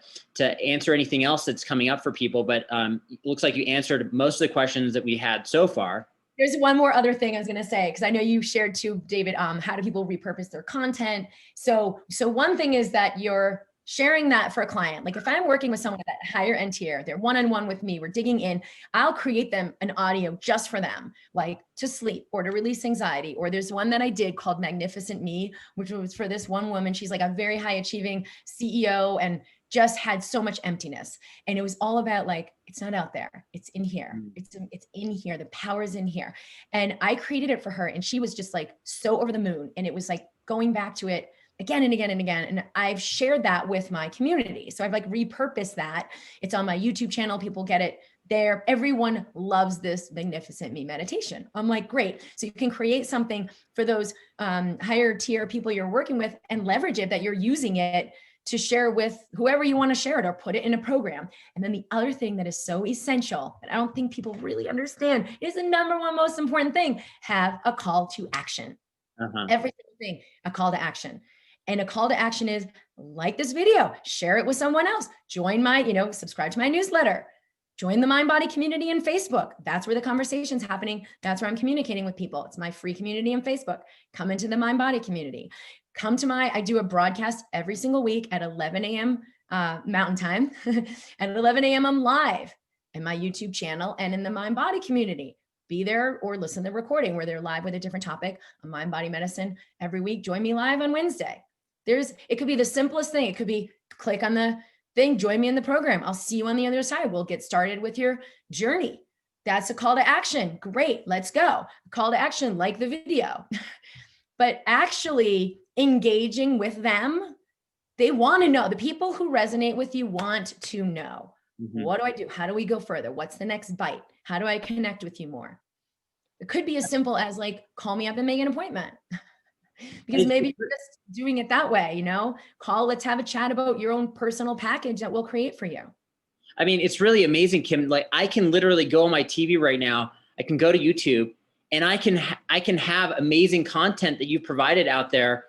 answer anything else that's coming up for people, but it looks like you answered most of the questions that we had so far. There's one more other thing I was going to say, because I know you shared too, David, how do people repurpose their content? So one thing is that you're sharing that for a client. Like if I'm working with someone at that higher end tier, they're one-on-one with me, we're digging in, I'll create them an audio just for them, like to sleep or to release anxiety. Or there's one that I did called Magnificent Me, which was for this one woman. She's like a very high achieving CEO and just had so much emptiness. And it was all about like, it's not out there, it's in here. It's in here. The power is in here. And I created it for her. And she was just like so over the moon. And it was like going back to it again and again and again. And I've shared that with my community. So I've like repurposed that. It's on my YouTube channel. People get it there. Everyone loves this Magnificent Me meditation. I'm like, great. So you can create something for those higher tier people you're working with and leverage it, that you're using it to share with whoever you want to share it, or put it in a program. And then the other thing that is so essential that I don't think people really understand is the number one most important thing: have a call to action. Every single thing, a call to action. And a call to action is like this video, share it with someone else, join my, subscribe to my newsletter, join the Mind Body community in Facebook. That's where the conversation's happening. That's where I'm communicating with people. It's my free community in Facebook. Come into the Mind Body community. I do a broadcast every single week at 11 a.m. Mountain Time. At 11 a.m. I'm live in my YouTube channel and in the Mind Body community. Be there or listen to the recording where they're live with a different topic on Mind Body Medicine every week. Join me live on Wednesday. It could be the simplest thing. It could be click on the thing, join me in the program. I'll see you on the other side. We'll get started with your journey. That's a call to action. Great, let's go. Call to action, like the video. But actually engaging with them, they want to know. The people who resonate with you want to know. What do I do? How do we go further? What's the next bite? How do I connect with you more? It could be as simple as like, call me up and make an appointment. Because maybe you're just doing it that way, let's have a chat about your own personal package that we'll create for you. I mean, it's really amazing, Kim. Like, I can literally go on my TV right now. I can go to YouTube and I can have amazing content that you've provided out there.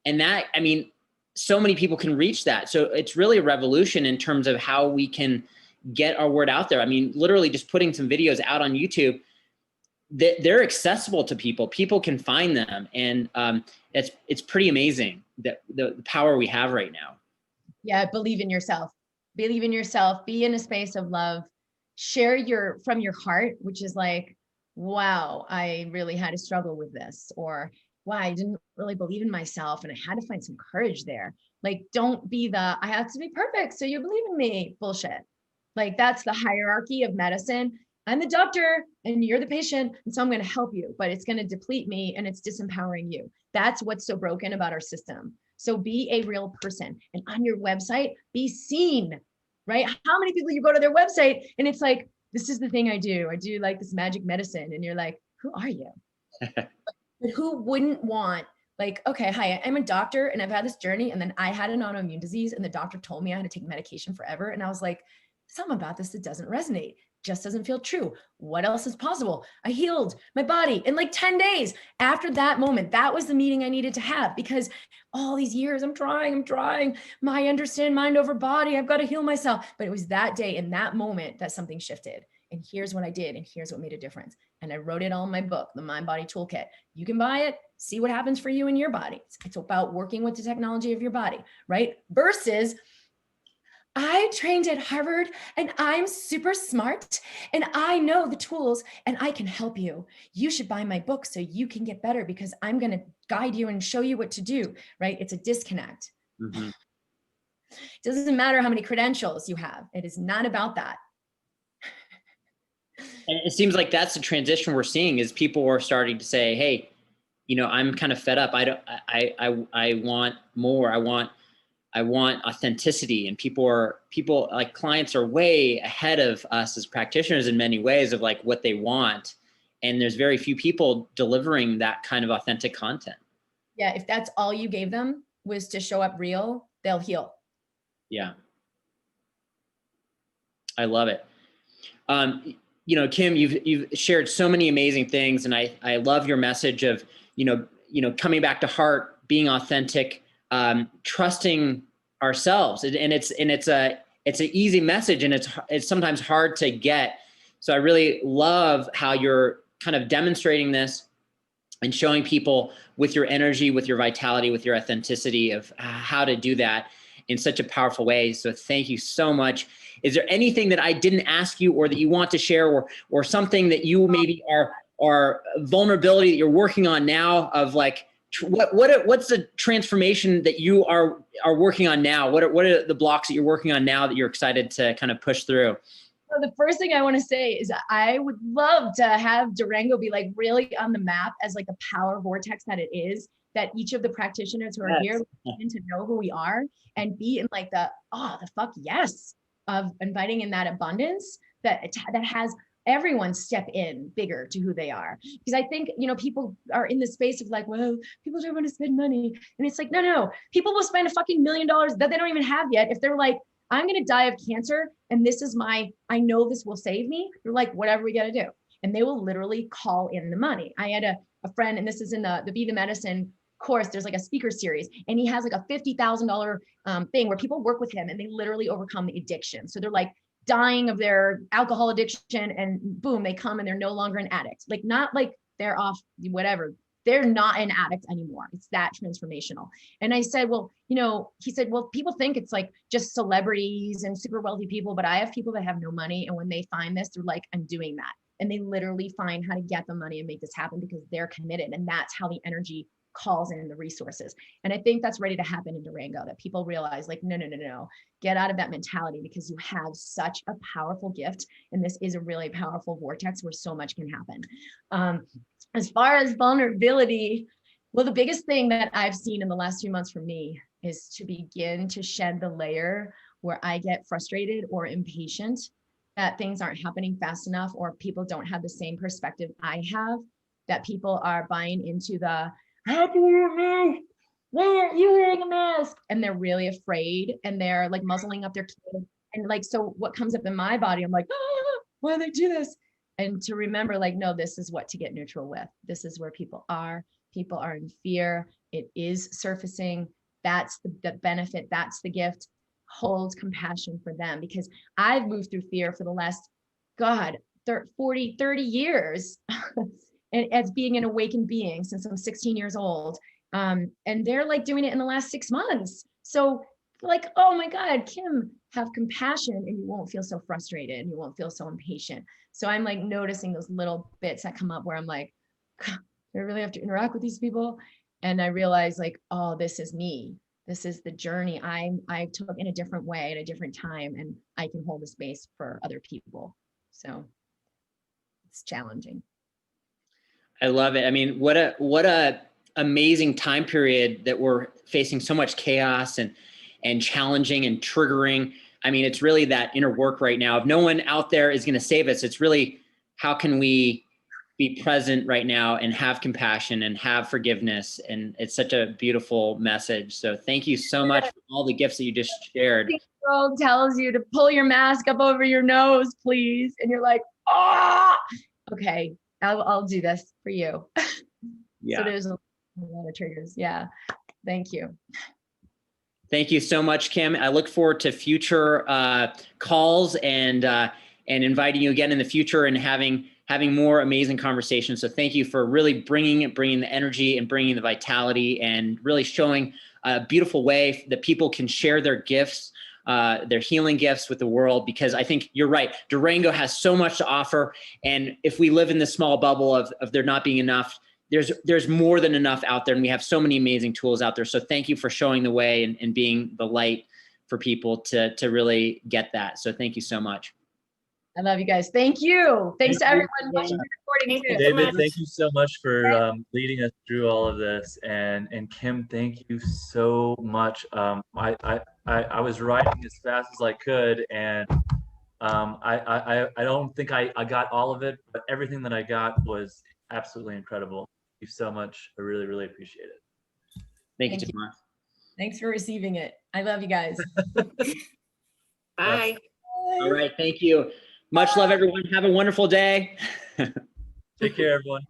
And that, I mean, so many people can reach that. So it's really a revolution in terms of how we can get our word out there. I mean, literally just putting some videos out on YouTube, they're accessible to people. People can find them. And it's pretty amazing that the power we have right now. Yeah, believe in yourself. Believe in yourself. Be in a space of love. Share from your heart, which is like, wow, I really had to struggle with this. Or, wow, I didn't really believe in myself and I had to find some courage there. Like, don't be I have to be perfect so you believe in me bullshit. Like, that's the hierarchy of medicine. I'm the doctor and you're the patient, and so I'm going to help you, but it's going to deplete me and it's disempowering you. That's what's so broken about our system. So be a real person, and on your website, be seen, right? How many people you go to their website and it's like, this is the thing I do like this magic medicine. And you're like, who are you? But who wouldn't want, like, okay, hi, I'm a doctor and I've had this journey, and then I had an autoimmune disease and the doctor told me I had to take medication forever. And I was like, something about this that doesn't resonate, just doesn't feel true. What else is possible? I healed my body in like 10 days. After that moment, that was the meeting I needed to have, because all these years I'm trying, I understand mind over body. I've got to heal myself. But it was that day, in that moment, that something shifted. And here's what I did. And here's what made a difference. And I wrote it all in my book, The Mind Body Toolkit. You can buy it, see what happens for you in your body. It's about working with the technology of your body, right? Versus, I trained at Harvard and I'm super smart and I know the tools and I can help you. You should buy my book so you can get better, because I'm going to guide you and show you what to do, right? It's a disconnect. It doesn't matter how many credentials you have. It is not about that. And it seems like that's the transition we're seeing, is people are starting to say, hey, I'm kind of fed up. I want more. I want authenticity. And people like, clients are way ahead of us as practitioners in many ways of like what they want. And there's very few people delivering that kind of authentic content. Yeah. If that's all you gave them was to show up real, they'll heal. Yeah. I love it. Kim, you've shared so many amazing things, and I love your message of, coming back to heart, being authentic, trusting ourselves. And it's an easy message, and it's sometimes hard to get. So I really love how you're kind of demonstrating this and showing people with your energy, with your vitality, with your authenticity of how to do that in such a powerful way. So thank you so much. Is there anything that I didn't ask you or that you want to share, or something that you maybe are vulnerability that you're working on now, of like, what's the transformation that you are working on now? What are the blocks that you're working on now that you're excited to kind of push through? Well, the first thing I want to say is I would love to have Durango be like really on the map as like a power vortex that it is, that each of the practitioners who are here begin to know who we are and be in like the fuck yes of inviting in that abundance that has everyone step in bigger to who they are. Because I think, people are in the space of like, well, people don't want to spend money. And it's like, no, people will spend a fucking $1 million that they don't even have yet. If they're like, I'm going to die of cancer, and this is I know this will save me. They're like, whatever we got to do. And they will literally call in the money. I had a friend, and this is in the Be the Medicine course, there's like a speaker series, and he has like a $50,000 thing where people work with him and they literally overcome the addiction. So they're like dying of their alcohol addiction, and boom, they come and they're no longer an addict. Like, not like they're off whatever. They're not an addict anymore. It's that transformational. And I said, well, he said, well, people think it's like just celebrities and super wealthy people, but I have people that have no money. And when they find this, they're like, I'm doing that. And they literally find how to get the money and make this happen because they're committed. And that's how the energy calls in the resources. And I think that's ready to happen in Durango, that people realize like, no, get out of that mentality, because you have such a powerful gift. And this is a really powerful vortex where so much can happen. As far as vulnerability, well, the biggest thing that I've seen in the last few months for me is to begin to shed the layer where I get frustrated or impatient that things aren't happening fast enough, or people don't have the same perspective I have, that people are buying into the, how do you mask? Why aren't you wearing a mask? And they're really afraid, and they're like muzzling up their kids. And like, so what comes up in my body, I'm like, why do they do this? And to remember, like, no, this is what to get neutral with. This is where people are. People are in fear. It is surfacing. That's the benefit. That's the gift. Hold compassion for them, because I've moved through fear for the last, 30 years and as being an awakened being since I'm 16 years old. And they're like doing it in the last 6 months. So like, oh my God, Kim, have compassion and you won't feel so frustrated and you won't feel so impatient. So I'm like noticing those little bits that come up where I'm like, do I really have to interact with these people? And I realize like, oh, this is me. This is the journey I took in a different way at a different time, and I can hold the space for other people. So it's challenging. I love it. I mean, what a amazing time period that we're facing so much chaos and challenging and triggering. I mean, it's really that inner work right now. If no one out there is going to save us, it's really, how can we be present right now and have compassion and have forgiveness? And it's such a beautiful message. So thank you so much for all the gifts that you just shared. The world tells you to pull your mask up over your nose, please. And you're like, okay, I'll do this for you. Yeah. So there's a lot of triggers. Yeah. Thank you. Thank you so much, Kim. I look forward to future calls and inviting you again in the future and having more amazing conversations. So thank you for really bringing the energy and bringing the vitality and really showing a beautiful way that people can share their gifts, their healing gifts with the world, because I think you're right. Durango has so much to offer. And if we live in this small bubble of there not being enough, there's more than enough out there. And we have so many amazing tools out there. So thank you for showing the way and being the light for people to really get that. So thank you so much. I love you guys. Thank you. Thanks to everyone watching the recording too. David, thank you so much for leading us through all of this, and Kim, thank you so much. I was writing as fast as I could, and I don't think I got all of it, but everything that I got was absolutely incredible. Thank you so much. I really, really appreciate it. Thank you, Tamara. Thanks for receiving it. I love you guys. Bye. All right. Thank you. Much love, everyone. Have a wonderful day. Take care, everyone.